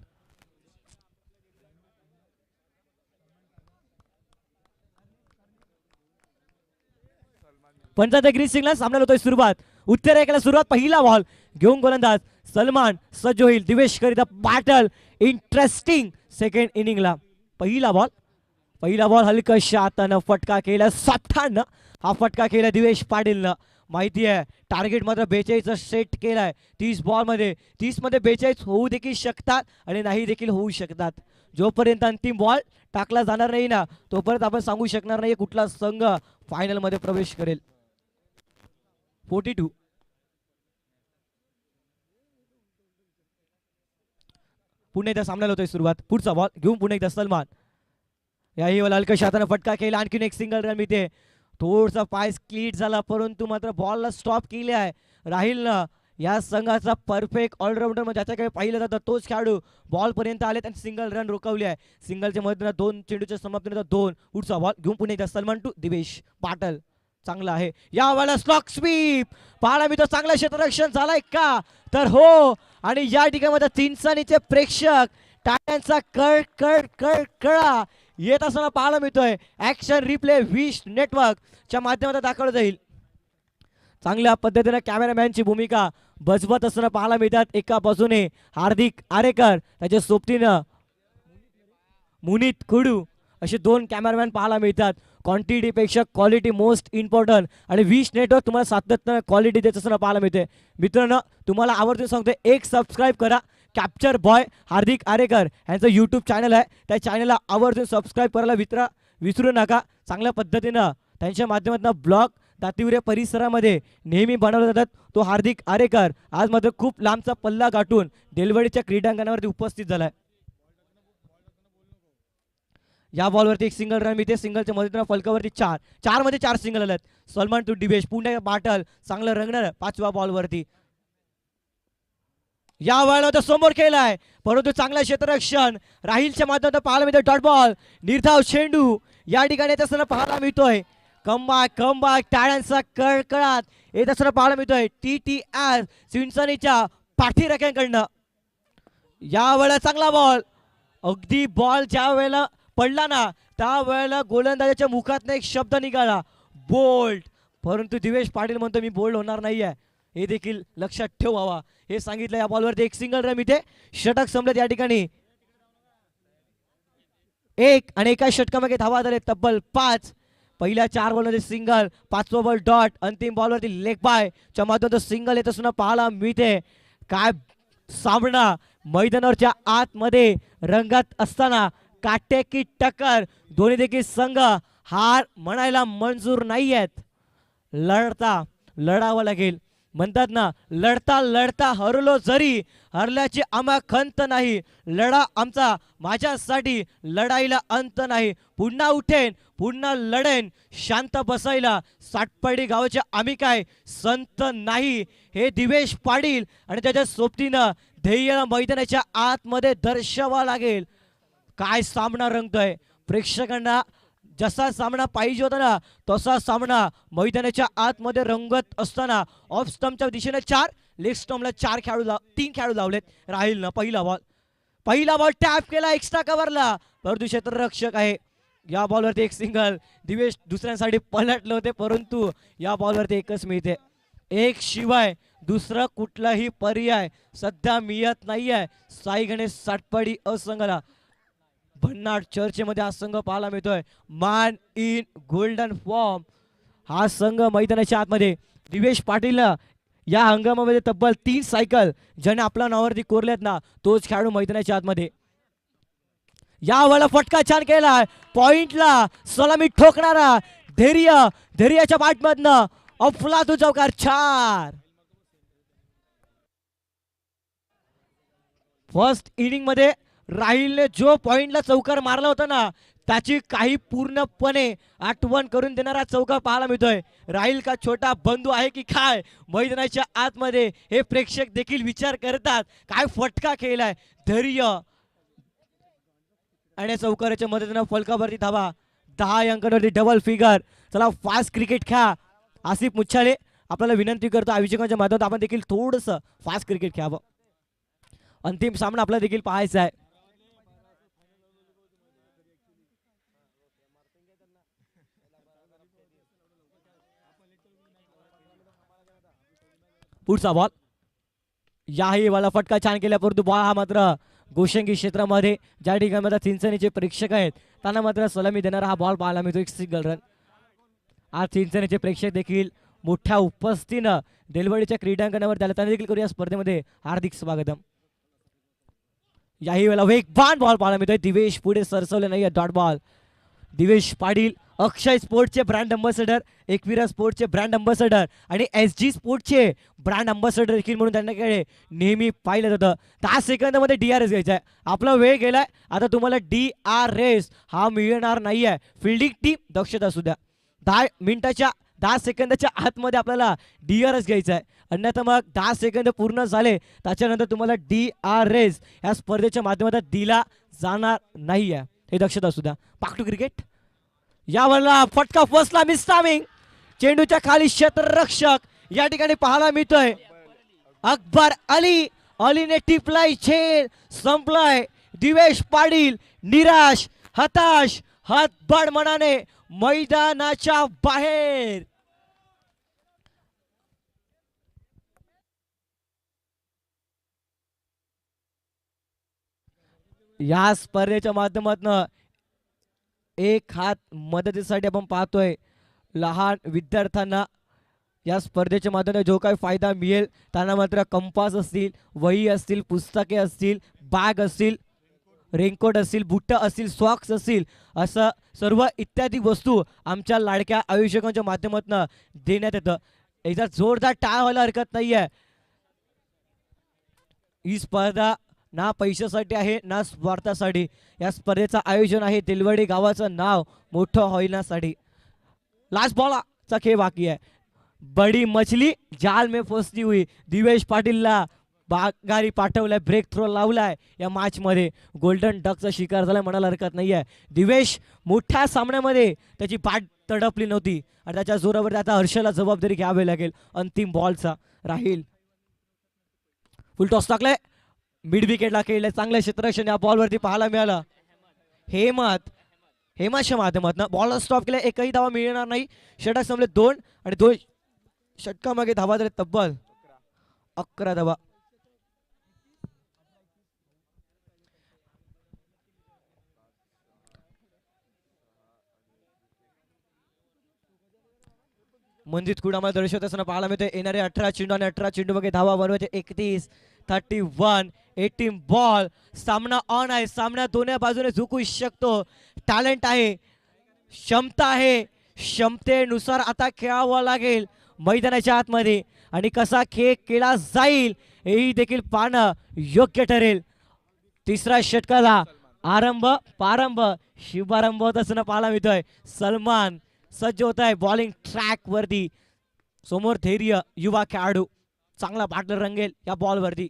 पंचायत ग्रीन सिग्नल सामन्याला होतोय सुरुवात. उत्तरेकडे सुरुवात. पहिला बॉल घेऊन गोलंदाज सलमान सज्ज होईल दिवेश करिता बॅटल. इंटरेस्टिंग सेकंड इनिंगला पहिला बॉल हलकशा हातानं फटका केला. 57 हा फटका केला दिवेश पाटीलनं. माहिती आहे टार्गेट मात्र 42 सेट केलाय. 30 बॉल मध्ये 30 मध्ये 42 होऊ देखील शकतात आणि नाही देखील होऊ शकतात. जोपर्यंत अंतिम बॉल टाकला जाणार नाही ना तोपर्यंत आपण सांगू शकणार नाही कुठला संघ फायनल मध्ये प्रवेश करेल. 42 पुन्हा एकदा सामन्याला होतोय सुरुवात. पुढचा बॉल घेऊन पुन्हा एकदा सलमान याही हलकशा हातानं फटका केला. आणखीन एक सिंगल रन मिळते. थोडसा पाय स्क्लीट झाला परंतु मात्र बॉलला स्टॉप केले आहे. राहील ना या संघाचा परफेक्ट ऑलराऊंडर म्हणजे ज्याच्याकडे पाहिलं जातं तोच खेळाडू बॉल पर्यंत आले आणि सिंगल रन रोखवली आहे. सिंगलच्या मधून 2 चेंडूच्या समाप्तीनंतर 2. पुढचा बॉल घेऊन पुन्हा एकदा सलमान टू दिवेश पाटील चांगला आहे. या वेळेला स्लॉक स्वीप पाहायला मी तो चांगला क्षेत्ररक्षण झालाय का तर हो. आणि या ठिकाणी चिंचणीचे प्रेक्षक टाळ्यांचा कळा येत असताना पाहायला मिळतोय. ऍक्शन रिप्ले विश नेटवर्कच्या माध्यमातून दाखवलं जाईल. चांगल्या पद्धतीने कॅमेरामॅनची भूमिका बजवत असताना पाहायला मिळतात. एका बाजूने हार्दिक आरेकर त्याच्या सोबतीनं मुनीत कुडू असे 2 कॅमेरामॅन पाहायला मिळतात. क्वांटिटीपेक्षा क्वालिटी मोस्ट इम्पॉर्टंट आणि विश नेटवर्क तुम्हाला सातत्यानं क्वालिटी देत असताना पाहायला मिळते. मित्रांनो तुम्हाला आवर्जून सांगतोय एक सबस्क्राईब करा. कॅप्चर बॉय हार्दिक आरेकर यांचं यूट्यूब चॅनल आहे. त्या चॅनलला आवर्जून सबस्क्राईब करायला विसरू नका. चांगल्या पद्धतीनं त्यांच्या माध्यमातून ब्लॉग दातिवरे परिसरामध्ये नेहमी बनवले जातात. तो हार्दिक आरेकर आज मात्र खूप लांबचा पल्ला गाठून देलवडीच्या क्रीडांगणावरती उपस्थित झालाय. या बॉलवरती एक सिंगल रन मिळते. सिंगलच्या मधून फलकावरती 4 मध्ये 4 सिंगल आलेत. सलमान टू दिवेश पुन्हा बाटल चांगलं रंगणार 5व्या बॉलवरती. या वेळेला समोर केलाय परंतु चांगला क्षेत्ररक्षण राहीलच्या माध्यमातून पाहायला मिळतोय. डॉट बॉल निर्धाव चेंडू या ठिकाणी येत असताना पाहायला मिळतोय. कमबॅक टाळ्यांचा कळकळाट येत असताना पाहायला मिळतोय. TTR चिंचणीच्या पाठीराख्यांकडनं. या वेळेला चांगला बॉल अगदी बॉल ज्या वेळेला पडला ना त्यावेळेला गोलंदाजाच्या मुखातनं एक शब्द निघाला बोल्ड. परंतु दिवेश पाटील म्हणतो मी बोल्ड होणार नाहीये हे देखील लक्षात ठेवावा हे सांगितलं. या बॉलवरती एक सिंगल रन इथे. षटक संपलेत या ठिकाणी. एक आणि एका षटकामागे धावा झाले तब्बल 5. पहिल्या 4 बॉलमध्ये सिंगल. 5वा बॉल डॉट. अंतिम बॉलवरती लेग बाय च्या माध्यमातून सिंगल येत असताना पाहायला मिळते. काय सामना मैदानावरच्या आतमध्ये रंगात असताना काटेकी टक्कर. दोन्ही देखील संघ हार म्हणायला मंजूर नाही आहेत. लढावं लागेल म्हणतात ना. लढता लढता हरलो जरी हरल्याची आम्हा खंत नाही. लढा आमचा माझ्यासाठी लढाईला अंत नाही. पुन्हा उठेन पुन्हा लढेन शांत बसायला सातपाडी गावाचे आम्ही काय संत नाही. हे दिवेश पाटील आणि त्याच्या सोबतीनं ध्येय मैदानाच्या आतमध्ये दर्शवा लागेल. काय सामना रंगतोय. प्रेक्षकांना जसा सामना पाहिजे होता ना तसा सामना मैदानाच्या आतमध्ये रंगत असताना ऑफ स्टंपच्या दिशेने 4 लेग स्टंपला 3 खेळाडू लावलेत. राहील ना पहिला बॉल टॅप केला एक्स्ट्रा कव्हरला परंतु क्षेत्ररक्षक आहे. या बॉलवरती एक सिंगल. दिवेश दुसऱ्यांसाठी पलटले होते परंतु या बॉलवरती एकच मिळते. एक शिवाय दुसरा कुठलाही पर्याय सध्या मिळत नाहीये साई गणेश सातपाडी असंघाला. भन्नाट चर्चेमध्ये हा संघ पाहायला मिळतोय. मॅन इन गोल्डन फॉर्म हा संघ मैदानाच्या आतमध्ये. दिवेश पाटील या हंगामामध्ये तब्बल 3 सायकल ज्याने आपल्या नावावरती कोरल्यात ना तोच खेळाडू मैदानाच्या आतमध्ये. या वेळेला फटका छान केला. पॉइंटला सलामी ठोकणारा धैर्याच्या पाठमधनं अफलातून चौकार 4. फर्स्ट इनिंग मध्ये राहीलने जो पॉइंटला चौकार मारला होता ना त्याची काही पूर्णपणे आठवण करून देणारा चौका पाहायला मिळतोय. राहील का छोटा बंधू आहे की काय मैदानाच्या आतमध्ये हे प्रेक्षक देखील विचार करतात. काय फटका केलाय, धैर्य आणि चौकाराच्या मदतीनं फलकावरती धावा 10 अंकांवरती डबल फिगर. चला फास्ट क्रिकेट खेळा. आसिफ मुच्छाले आपल्याला विनंती करतो आयोजकांच्या माध्यमातून आपण देखील थोडस फास्ट क्रिकेट खेळावं. अंतिम सामना आपल्याला देखील पाहायचा आहे. पुढचा बॉल याही वाला फटका छान केला, परंतु बॉल हा मात्र गोशंगी क्षेत्रामध्ये ज्या ठिकाणी मात्र चिंचणीचे प्रेक्षक आहेत त्यांना मात्र सलामी देणारा हा बॉल पाहायला मिळतो. एक सिंगल रन. आज चिंचणीचे प्रेक्षक देखील मोठ्या उपस्थितीनं देलवडीच्या क्रीडांगणावर त्याला त्यांना देखील करूया स्पर्धेमध्ये हार्दिक स्वागतम. याही वेळेला वेगवान बॉल पाहायला मिळतोय. दिवेश पुढे सरसवले नाही, डॉट बॉल. दिवेश पाटील अक्षय स्पोर्टचे ब्रँड अँबॅसेडर, एकविरा स्पोर्टचे ब्रँड अँबॅसेडर आणि SG स्पोर्टचे ब्रँड अँबॅसेडर देखील म्हणून त्यांच्याकडे नेहमी पाहिलं जातं. 10 सेकंदामध्ये DRS घ्यायचा आहे. आपला वेळ गेलाय, आता तुम्हाला DRS हा मिळणार नाहीये. फिल्डिंग टीम दक्षता सुद्धा 10 सेकंदाच्या आतमध्ये आपल्याला DRS घ्यायचा आहे. अन्यथा मग 10 सेकंद पूर्ण झाले त्याच्यानंतर तुम्हाला DRS या स्पर्धेच्या माध्यमातून दिला जाणार नाहीये. हे दक्षता सुद्धा. पाकटू क्रिकेट यावरला फटका फसला, मिस टायमिंग. चेंडूच्या खाली क्षेत्ररक्षक या ठिकाणी पाहायला मिळतोय. अकबर अलीने टिपलाय, छेद संपलाय. दिवेश पाटील निराश, हताश, हातबाड मनाने मैदानाच्या बाहेर. या स्पर्धेच्या माध्यमातून एक हात मदतीसाठी आपण पाहतोय. लहान विद्यार्थ्यांना या स्पर्धेच्या माध्यमातून जो काही फायदा मिळेल त्यांना मात्र कंपास असतील, वही असतील, पुस्तके असतील, बॅग असतील, रेनकोट असतील, बुट्ट असतील, सॉक्स असतील, असं सर्व इत्यादी वस्तू आमच्या लाडक्या आयोजकांच्या माध्यमातून देण्यात येतं. एकदा जोरदार टाळ व्हायला हरकत नाहीये. ही स्पर्धा ना पैशासाठी आहे ना स्वार्थासाठी. या स्पर्धेचं आयोजन आहे देलवडी गावाचं नाव मोठं होण्यासाठी. लास्ट बॉलचा खेळ बाकी आहे. बडी मछली जाल में फसती हुई. दिवेश पाटीलला बागारी पाठवलाय, ब्रेक थ्रो लावलाय. या मॅच मध्ये गोल्डन डकचा शिकार झालाय म्हणायला हरकत नाहीये. दिवेश मोठ्या सामन्यामध्ये त्याची पाठ तडपली नव्हती आणि त्याच्या जोरावर आता हर्षला जबाबदारी घ्यावी लागेल. अंतिम बॉलचा राहील. फुल टॉस टाकलाय, मिड विकेटला खेळले. चांगलं क्षेत्ररक्षण या बॉलवरती पाहायला मिळालं. हेमतच्या माध्यमातून बॉल स्टॉप केला. एकही धावा मिळणार नाही. षटक संपले 2 आणि 2 षटकामागे धावा झाले तब्बल 11 धावा. मंजित कुड आम्हाला दर्शवत असताना पाहायला मिळते. येणारे 18 चेंडू आणि 18 चेंडू बघे धावा बनवायचे 31, 31, 18 बॉल. सामना ऑन आहे. सामना दोन्ही बाजूने झुकू शकतो. टॅलेंट आहे, क्षमता आहे. क्षमतेनुसार आता खेळावं लागेल मैदानाच्या आतमध्ये आणि कसा खेळ केला जाईल हेही देखील पाहणं योग्य ठरेल. तिसऱ्या षटकाला प्रारंभ शुभारंभ होत असताना पाहायला मिळतोय. सलमान सज्ज होत आहे बॉलिंग ट्रॅक वरती. समोर धैर्य युवा खेळाडू चांगला पार्टनर रंगेल या बॉल वरती.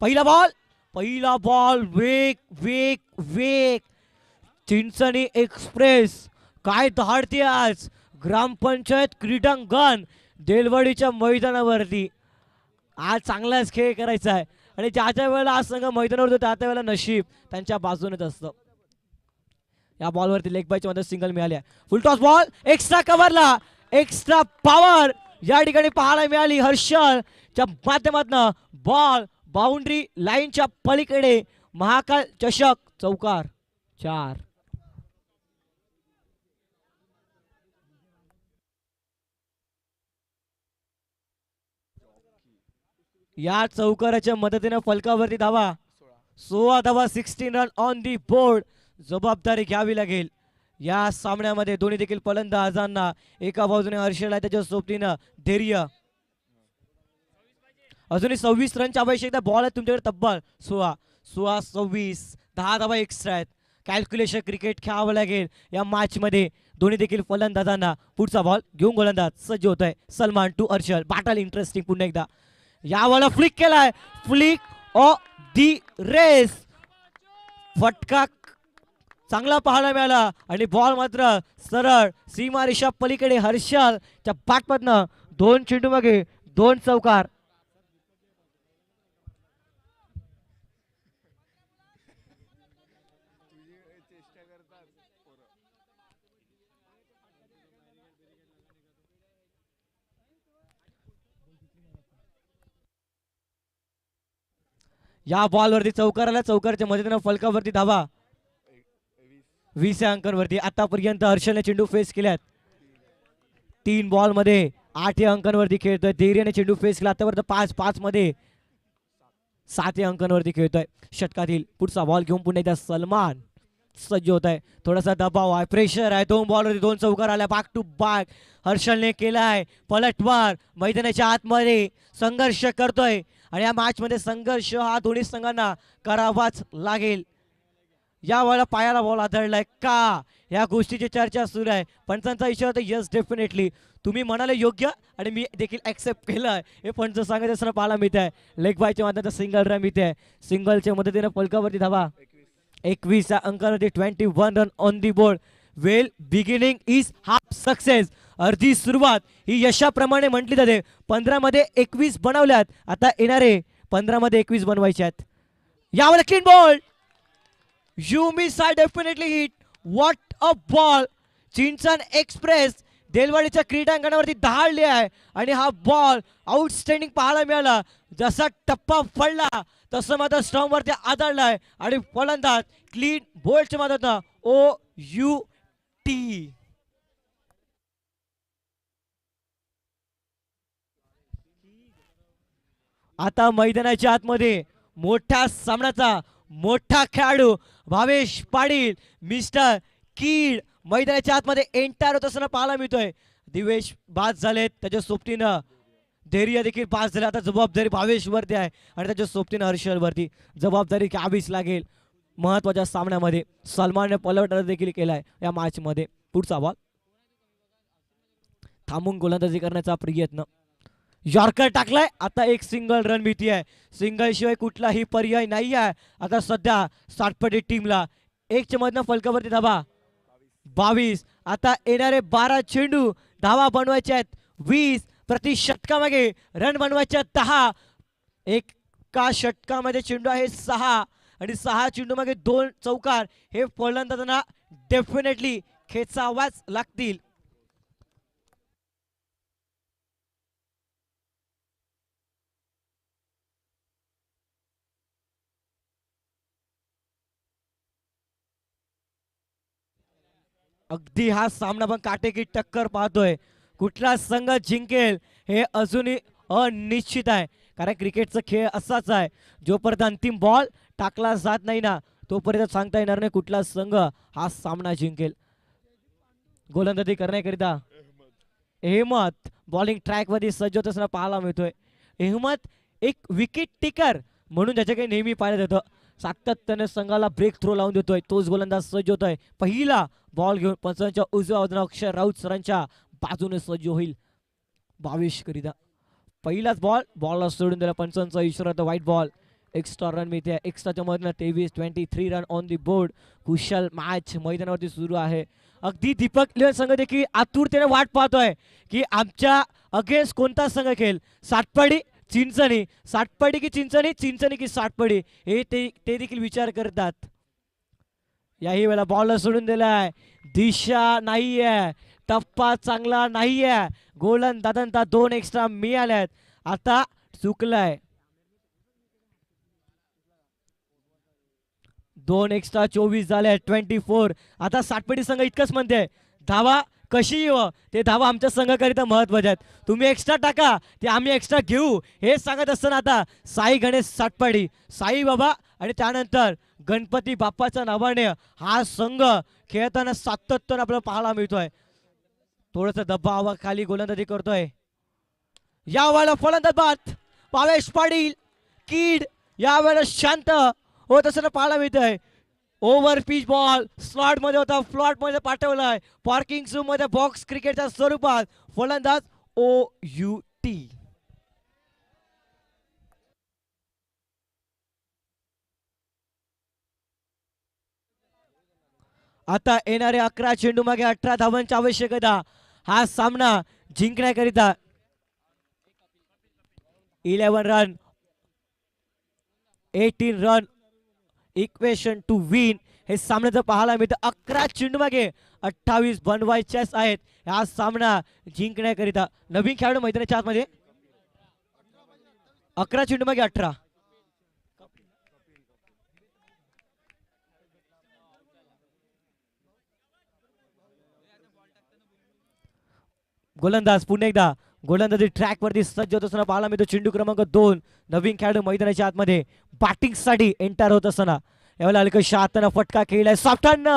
पहिला बॉल वेग. चिंचणी एक्सप्रेस काय धाडते आज ग्रामपंचायत क्रीडांगण देलवडीच्या मैदानावरती. आज चांगलाच खेळ करायचा आहे आणि ज्याच्या वेळेला आज संघ मैदानावर होतो त्या वेळेला नशीब त्यांच्या बाजूनेच असतं. या बॉलवरती लेग बायच्या मध्ये सिंगल मिळाली. फुल टॉस बॉल एक्स्ट्रा कव्हरला, एक्स्ट्रा पॉवर या ठिकाणी पाहायला मिळाली. हर्षलच्या माध्यमातून बॉल बाउंड्री लाईनच्या पलीकडे. महाकाल चषक चौकार 4. या चौकाराच्या मदतीने फलकावरती धावा 16 धावा, 16 रन ऑन दी बोर्ड. जबाबदारी घ्यावी लागेल या सामन्यामध्ये. दोन्ही देखील फलंदाजांना एका बाजूने हर्षल त्याच्या सोबतीनं धैर्य. अजूनही 26 रनच्या आवश्यकता. बॉल आहे तुमच्याकडे तब्बल 16, 26, 10 धावा एक्स्ट्रा आहेत. कॅल्क्युलेशन क्रिकेट खेळावं लागेल या मॅच मध्ये दोन्ही देखील फलंदाजांना. पुढचा बॉल घेऊन गोलंदाज सज्ज होत आहे. Salman to Arshal. Battle interesting पुन्हा एकदा. यावाला फ्लिक केलाय. Flick of the wrist. फटका चांगला पाहायला मिळाला आणि बॉल मात्र सरळ सीमारेषा पलीकडे. हर्षलच्या बॅटमधनं 2 चेंडू मागे 2 चौकार. या बॉलवरती चौकार आला. चौकारच्या मदतीनं फलकावरती धावा 20 अंकांवरती. आतापर्यंत हर्षलने चेंडू फेस केल्यात. 3 बॉल मध्ये 8 अंकांवरती खेळतोय. धैर्याने चेंडू फेस केला. आतापर्यंत 5 मध्ये 7 अंकांवरती खेळतोय. षटकातील पुढचा बॉल घेऊन पुन्हा एकदा सलमान सज्ज होत आहे. थोडासा दबाव आहे, प्रेशर आहे. 2 बॉलवरती 2 चौकार आल्या बॅक टू बॅक. हर्षलने केलाय पलटवार. मैदानाच्या आतमध्ये संघर्ष करतोय आणि या मॅच मध्ये संघर्ष हा दोन्ही संघांना करावाच लागेल. या वेळेला पायाला बॉल आदळलाय का, या गोष्टीची चर्चा सुरू आहे. पंचांचा इशारा तर यस डेफिनेटली तुम्ही म्हणाले योग्य आणि मी देखील ऍक्सेप्ट केलं. हे पंच सांगत असताना पाहायला मिळत आहे. लेग बायच्या माध्यमातून सिंगल रन मिळते. सिंगलच्या मदतीने फलकावरती धावा 21 अंकावरती. 21 run on the board. Well beginning is half success. अर्धी सुरुवात ही यशाप्रमाणे म्हटली जाते. 15 मध्ये 21 बनवल्यात. आता येणारे 15 मध्ये 21 बनवायचे आहेत. यावर clean ball. You miss I definitely hit. What a ball. Chinchan express देलवाडीच्या क्रीडांगणावरती धाडली आहे आणि हा बॉल आउटस्टँडिंग पाहायला मिळाला. जसा टप्पा पडला तसं मात्र स्टंप वरती आदळलाय आणि फलंदाज क्लीन बोल्टच्या माध्यमातून OUT. आता मैदानाच्या आतमध्ये मोठ्या सामन्याचा मोठा खेळाडू भावेश पाटील मिस्टर कीड मैदानाच्या आतमध्ये एंटर होत असताना पाहायला मिळतोय. दिवेश बाद झालेत, त्याच्या सोबतीनं धैर्य देखील बाद झाले. आता जबाबदारी भावेश वरती आहे आणि त्याच्या सोबतीनं हर्षल वरती जबाबदारी घ्यावीच लागेल. महत्वाच्या सामन्यामध्ये सलमानने पलटवार देखील केलाय या मॅच मध्ये. पुढचा बॉल थांबून गोलंदाजी करण्याचा प्रयत्न. यॉर्कर टाकलाय. आता एक सिंगल रन भीती आहे. सिंगल शिवाय कुठलाही पर्याय नाही आहे आता सध्या सातपटी टीमला. 1 च्या मधनं फलकावरती धावा 22. आता येणारे 12 चेंडू धावा बनवायचे आहेत 20. प्रति षटकामागे रन बनवायचे 10. एका षटकामध्ये चेंडू आहे 6 आणि 6 चेंडू मागे 2 चौकार. हे फलंदाजांना डेफिनेटली खेचावाच लागतील. अगदी हा सामना पण काटेकी टक्कर पाहतोय. कुठला संघ जिंकेल हे अजूनही अनिश्चित आहे. कारण क्रिकेटचा खेळ असाच आहे, जोपर्यंत अंतिम बॉल टाकला जात नाही ना तोपर्यंत सांगता येणार नाही कुठला संघ हा सामना जिंकेल. गोलंदाजी करण्याकरिता अहमद बॉलिंग ट्रॅक मध्ये सज्ज होत असताना पाहायला मिळतोय. अहमद एक विकेट टेकर म्हणून ज्याच्याकडे नेहमी पाहिलं जातं. सातत्याने संघाला ब्रेक थ्रो लावून देतोय तोच गोलंदाज सज्ज होतोय. पहिला बॉल घेऊन पंचांच्या उजव्या बाजूने अक्षर राऊत सरांच्या बाजूने सज्ज होईल 22 करिता. पहिलाच बॉलला सोडून दिला. पंचांचा इशारा तर व्हाईट बॉल. एक्स्ट्रा रन मिळते. एक्स्ट्राच्या मधनं 23 run on the board. Kushal match मैदानावरती सुरू आहे. अगदी दीपक इलेव्हन संघ देखील आतुरतेने वाट पाहतोय की आमच्या अगेन्स्ट कोणता संघ खेळ. सातपाडी चिंचणी, सातपाडी की चिंचणी, चिंचणी की सातपाडी हे ते देखील विचार करतात. याही वेळेला बॉलला सोडून दिलाय. दिशा नाहीये, टप्पा चांगला नाहीये. गोलंदाजांना 2 एक्स्ट्रा मिळाल्यात. आता चुकलाय. 2 एक्स्ट्रा 24 झाले 24. आता सातपडी संघ इतकंच म्हणते धावा कशी येऊ ते धावा आमच्या संघाकरिता महत्वाचे आहेत. तुम्ही एक्स्ट्रा टाका ते आम्ही एक्स्ट्रा घेऊ हे सांगत असताना आता साई गणेश सातपाडी, साई बाबा आणि त्यानंतर गणपती बाप्पाच्या नावाने हा संघ खेळताना सातत्याने आपल्याला पाहायला मिळतोय. थोडंसं दबावाखाली गोलंदाजी करतोय. या वेळेला फलंदाज बाद भावेश पाटील कीड या वेळेला शांत होत असताना पाहायला मिळतंय. ओव्हर पिच बॉल स्लॉट मध्ये होता, फ्लॉट मध्ये पाठवलाय, पार्किंग झोन मध्ये बॉक्स क्रिकेटच्या स्वरूपात फलंदाज OUT. आता येणारे 11 चेंडू मागे 18 धावांची आवश्यकता. हा सामना जिंकण्याकरिता 11 run 18 run equation two win हे सामने जर पाहायला मिळतं. 11 चेंडू मागे 28 बनवायच्याच आहेत हा सामना जिंकण्याकरिता. नवीन खेळाडू मैदानाच्या आतमध्ये 11 चेंडू मागे 18. गोलंदाज पुन्हा एकदा गोलंदाजी ट्रॅक वरती सज्ज होत असताना पाहायला मिळतो. चेंडू क्रमांक 2 नवीन खेळाडू मैदानाच्या आतमध्ये बॅटिंग साठी एंटर होत असताना यावेळेला हलकं हाताने फटका खेळलाय सॉफ्टन.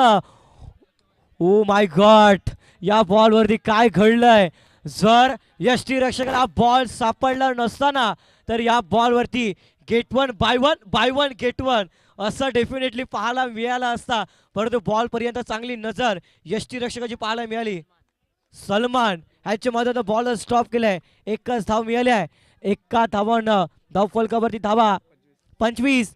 ओ माय गॉड, या बॉल वरती काय घडलंय. जर यष्टीरक्षकाला बॉल सापडला नसताना तर या बॉल वरती get one by one get one असं डेफिनेटली पाहायला मिळाला असता, परंतु बॉल पर्यंत चांगली नजर यष्टीरक्षकाची पाहायला मिळाली. सलमान ह्याच्या मध्ये बॉल स्टॉप केलाय. एकच धाव मिळाली आहे. एका धावानं धाव फलकावरती धावा 25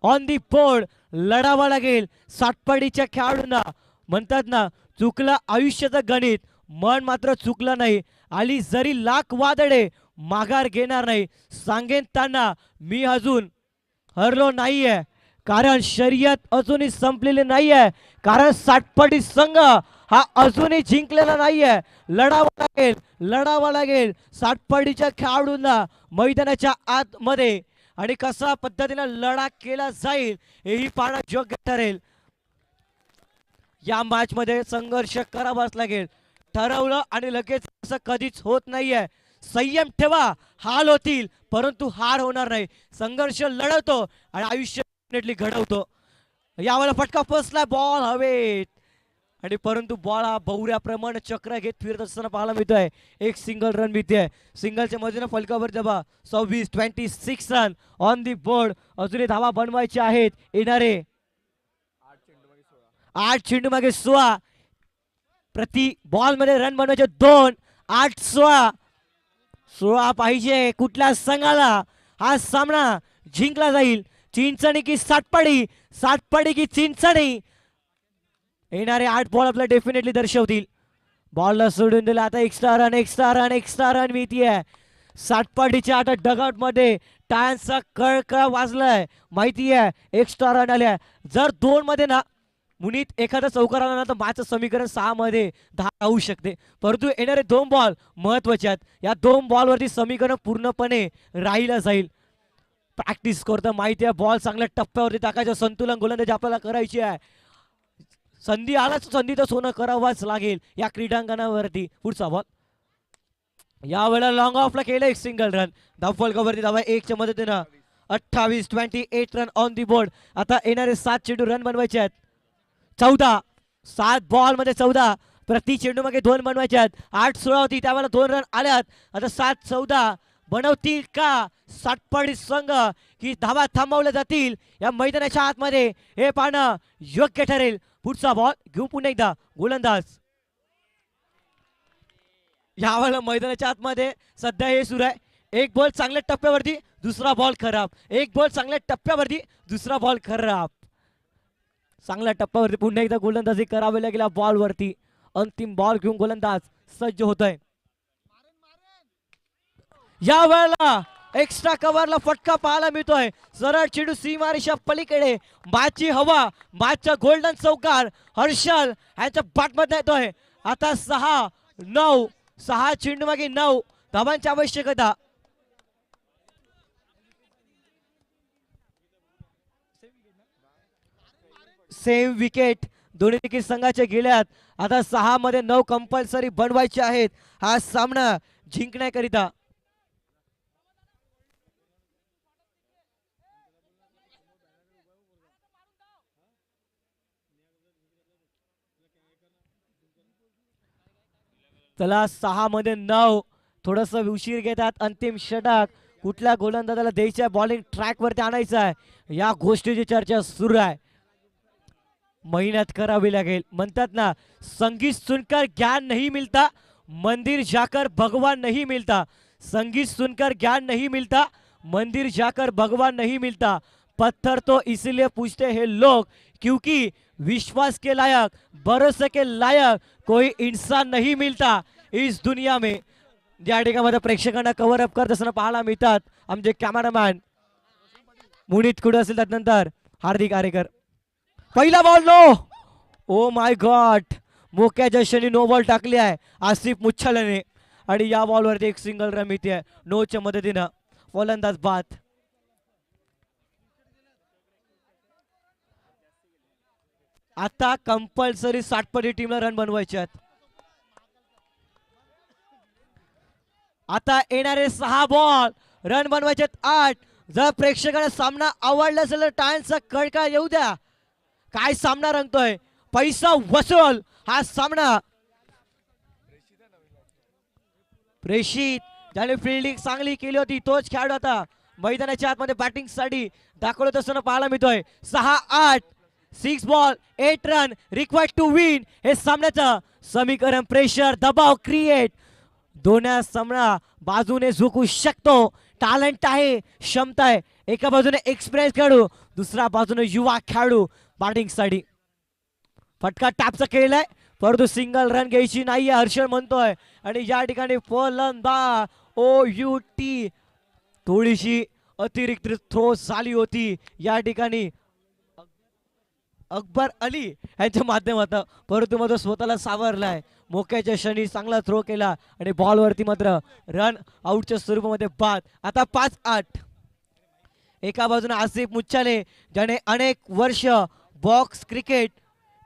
ऑन दी बोर्ड. लढावा लागेल सातपाडीच्या खेळाडूंना. म्हणतात ना, चुकलं आयुष्याचं गणित, मन मात्र चुकलं नाही. आली जरी लाख वादळे माघार घेणार नाही. सांगेन त्यांना मी अजून हरलो नाहीये, कारण शर्यत अजूनही संपलेली नाहीये, कारण सातपाडी संघ हा अजूनही जिंकलेला नाहीये. लढावा लागेल सातपाडीच्या खेळाडूंना मैदानाच्या आतमध्ये. आणि कसा पद्धतीने लढा केला जाईल हेही पाहणं योग्य ठरेल. या मॅच मध्ये संघर्ष करावाच लागेल. ठरवलं आणि लगेच असं कधीच होत नाहीये. संयम ठेवा, हाल होतील परंतु हार होणार नाही. संघर्ष लढवतो आणि आयुष्य घडवतो. यावेळेला फटका फसला, बॉल हवेत आणि परंतु बॉल हा भवऱ्याप्रमाणे चक्र घेत फिरत असताना पाहायला मिळतोय. एक सिंगल रन मिळते. सिंगलच्या मधून फलकावर जबा 26 रन ऑन दी बोर्ड. अजूनही धावा बनवायचे आहेत. येणारे 8 चेंडू मागे 16 प्रति बॉल मध्ये रन बनवायचे 2. 8 16 पाहिजे कुठल्या संघाला हा सामना जिंकला जाईल. चिंचणी की सातपाडी की चिंचणी. येणारे 8 बॉल आपल्याला डेफिनेटली दर्शवतील. बॉलला सोडून दिला. आता एक्स्ट्रा रन मिळतीये. सातपाडीच्या आता डगआउट मध्ये टाळ्यांचा कळकळ वाजलाय. माहितीये एक्स्ट्रा रन आल्या. जर 2 मध्ये ना मुनीत एखादा चौकार आला ना तर मॅच समीकरण 6 मध्ये 10 राहू शकते. परंतु येणारे 2 बॉल महत्वाचे आहेत. या 2 बॉल वरती समीकरण पूर्णपणे राहिलं जाईल. प्रॅक्टिस करता माहिती आहे. बॉल चांगल्या टप्प्यावरती टाकायचं. संतुलन गोलंदाजी आपल्याला करायची आहे. संधी आलाच, संधी तर सोनं करावाच लागेल या क्रीडांगणावरती. पुढचा बॉल या वेळेला लॉंग ऑफला केलं. एक सिंगल रन. धाव फलकावरती धावा 1 च्या मदतीनं 28 रन ऑन दी बोर्ड. आता येणारे 7 चेंडू रन बनवायचे आहेत. 7 बॉल मध्ये 14 प्रति चेंडू मागे 2 बनवायचे आहेत. 8-16 होती त्यावेळेला 2 रन आल्यात. आता 7-14 बनवतील का सातपाडी संघ, की धावा थांबवल्या जातील या मैदानाच्या आतमध्ये हे पाहणं योग्य ठरेल. पुढचा बॉल घेऊ पुन्हा एकदा गोलंदाज. यावेळेला मैदानाच्या आतमध्ये सध्या हे सुरू आहे. एक बॉल चांगल्या टप्प्यावरती, दुसरा बॉल खराब. एक बॉल चांगल्या टप्प्यावरती, दुसरा बॉल खराब. चांगल्या टप्प्यावरती पुन्हा एकदा गोलंदाजी करावी लागेल. बॉल वरती अंतिम बॉल घेऊन गोलंदाज सज्ज होतोय. या वेळेला एक्स्ट्रा कव्हरला फटका पाहायला मिळतोय. सरळ चेंडू सीमारेषा पलीकडे. मॅचची हवा, मॅचचा गोल्डन चौकार हर्षल ह्याच्या बॅटमध्ये येतोय. आता 6 चेंडू मागे 9 धावांची आवश्यकता. सेम विकेट दोन्ही देखील संघाचे गेल्यात. आता 6 मध्ये 9 कंपल्सरी बनवायचे आहेत हा सामना जिंकण्याकरिता. चला 6 मध्ये 9 थोडस उशीर घेतात. अंतिम षटक कुठल्या गोलंदाजाला द्यायचं आहे, बॉलिंग ट्रॅक वरती आणायचं आहे, या गोष्टीची चर्चा सुरू आहे. मेहनत करावी लागेल. म्हणतात ना, संगीत सुनकर ज्ञान नहीं मिलता, मंदिर जाकर भगवान नहीं मिलता. संगीत सुनकर ज्ञान नहीं मिलता, मंदिर जाकर भगवान नहीं मिलता. पत्थर तो इसलिए पूछते हैं लोग क्योंकि विश्वास के लायक, भरोसे के लायक कोई इंसान नहीं मिलता इस दुनिया में. या ठिकाणी प्रेक्षकांना कव्हर अप करत असताना पाहायला मिळतात आमचे कॅमेरामॅन मुनीत कुठे असेल त्यानंतर हार्दिक आरेकर. पहिला ball no. Oh my god, मोक्याच्या क्षणी नो बॉल टाकली आहे आसिफ मुच्छालने आणि या बॉलवरती एक सिंगल रन मिळते नोच्या मदतीनं. फलंदाज बाद. आता कंपल्सरी 60 पटी टीमला रन बनवायचे आहेत. आता येणारे 6 बॉल रन बनवायचे 8. जर प्रेक्षकांना सामना आवडला असेल तर टाळ्यांचा कडका येऊ द्या. काय सामना रंगतोय, पैसा वसूल हा सामना. प्रेषित त्याने फिल्डिंग चांगली केली होती, तोच खेळाडू आता मैदानाच्या आतमध्ये बॅटिंग साठी दाखवत असताना पाहायला मिळतोय. 6-8, 6 ball 8 run required to win. हे सामन्याचं समीकरण प्रेशर दबाव क्रिएट दोन्ही सामना बाजूने झुकू शकतो. टॅलेंट आहे, क्षमता आहे. एका बाजूने एक्सपिरियन्स खेळाडू, दुसऱ्या बाजूने युवा खेळाडू बॅटिंग साठी. फटका टॅपचा केलाय परंतु सिंगल रन घ्यायची नाहीये हर्षल म्हणतोय. आणि या ठिकाणी फलंदाज OUT थोडीशी अतिरिक्त थ्रो झाली होती या ठिकाणी अकबर अली यांच्या माध्यमातून, परंतु मात्र स्वतःला सावरलाय. मोक्याच्या क्षणी चांगला थ्रो केला आणि बॉलवरती मात्र रन आउटच्या स्वरूपामध्ये बाद. आता 5-8. एका बाजूने आसिफ मुच्छाले ज्याने अनेक वर्ष बॉक्स क्रिकेट,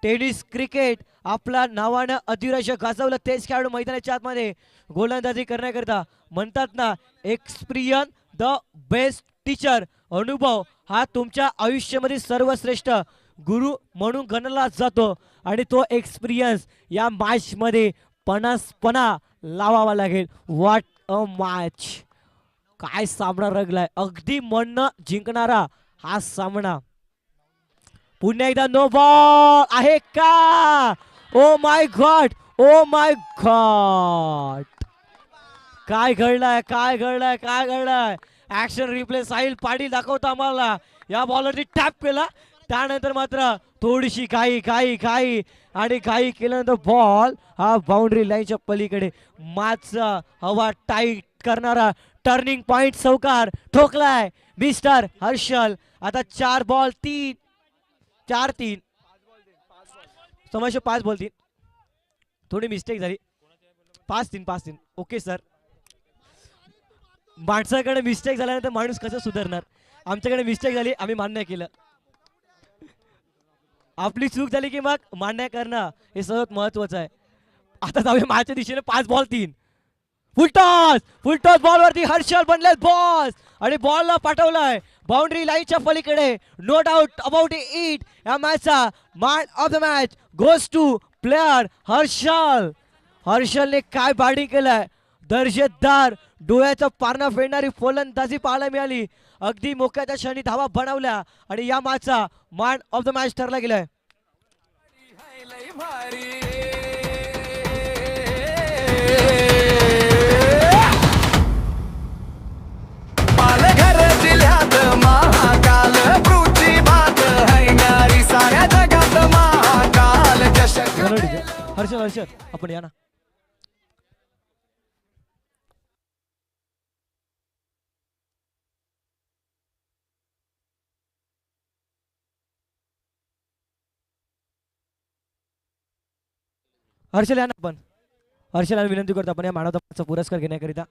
टेनिस क्रिकेट आपल्या नावानं अधिराज्य गाजवलं, तेच खेळाडू मैदानाच्या आतमध्ये गोलंदाजी करण्याकरता. म्हणतात ना, एक्सपिरियन्स द बेस्ट टीचर. अनुभव हा तुमच्या आयुष्यामध्ये सर्वश्रेष्ठ गुरु म्हणून गणला जातो आणि तो एक्सपिरियन्स या मॅच मध्ये पणासपणा लावावा लागेल. व्हॉट अ मॅच, काय सामना रंगलाय, अगदी मन जिंकणारा हा सामना. पुन्हा एकदा नो बॉल आहे का. ओ my God, O my God, काय घडलंय, काय घडलंय, काय घडलंय. ऍक्शन रिप्ले साहिल पाटील दाखवतो आम्हाला. या बॉलरची टॅप केला, त्यानंतर मात्र थोडीशी घाई आणि घाई केल्यानंतर बॉल हा बाउंड्री लाईनच्या पलीकडे. मॅच हवा टाईट करणारा टर्निंग पॉइंट चौकार ठोकलाय मिस्टर हर्षल. आता 4 बॉल 3, 4-3 समज 5 बॉल 3. थोडी मिस्टेक झाली. 5-3 ओके सर. माणसाकडे मिस्टेक झाल्यानंतर माणूस कसं सुधारणार. आमच्याकडे मिस्टेक झाली, आम्ही मान्य केलं. आपली चूक झाली की मग मान्य करणं हे सर्वात महत्वाचं आहे. आता जाऊया मॅचच्या दिशेने. 5 बॉल 3. फुलटॉस बॉलवरती हर्षल बनले बॉस आणि बॉलला पाठवलाय बाउंड्री लाईनच्या पलीकडे. No doubt about it. या मॅचचा man of the match goes to player Harshal. हर्षलने काय बॅटिंग केलंय, दर्जेदार डोळ्याचं पारणं फेडणारी फलंदाजी पाहायला मिळाली. अगदी मोक्याच्या क्षणी धावा बनवल्या आणि या मॅचचा मॅन ऑफ द मॅच ठरला गेलाय. पालघर जिल्ह्यात महाकाल पृथ्वी बात हैंगारी साऱ्या जगात महाकाल चषक. हर्षल आपण या ना. हर्षल या ना आपण. हर्षल विनंती करतो आपण या मॅन ऑफ द मॅचचा पुरस्कार घेण्याकरिता.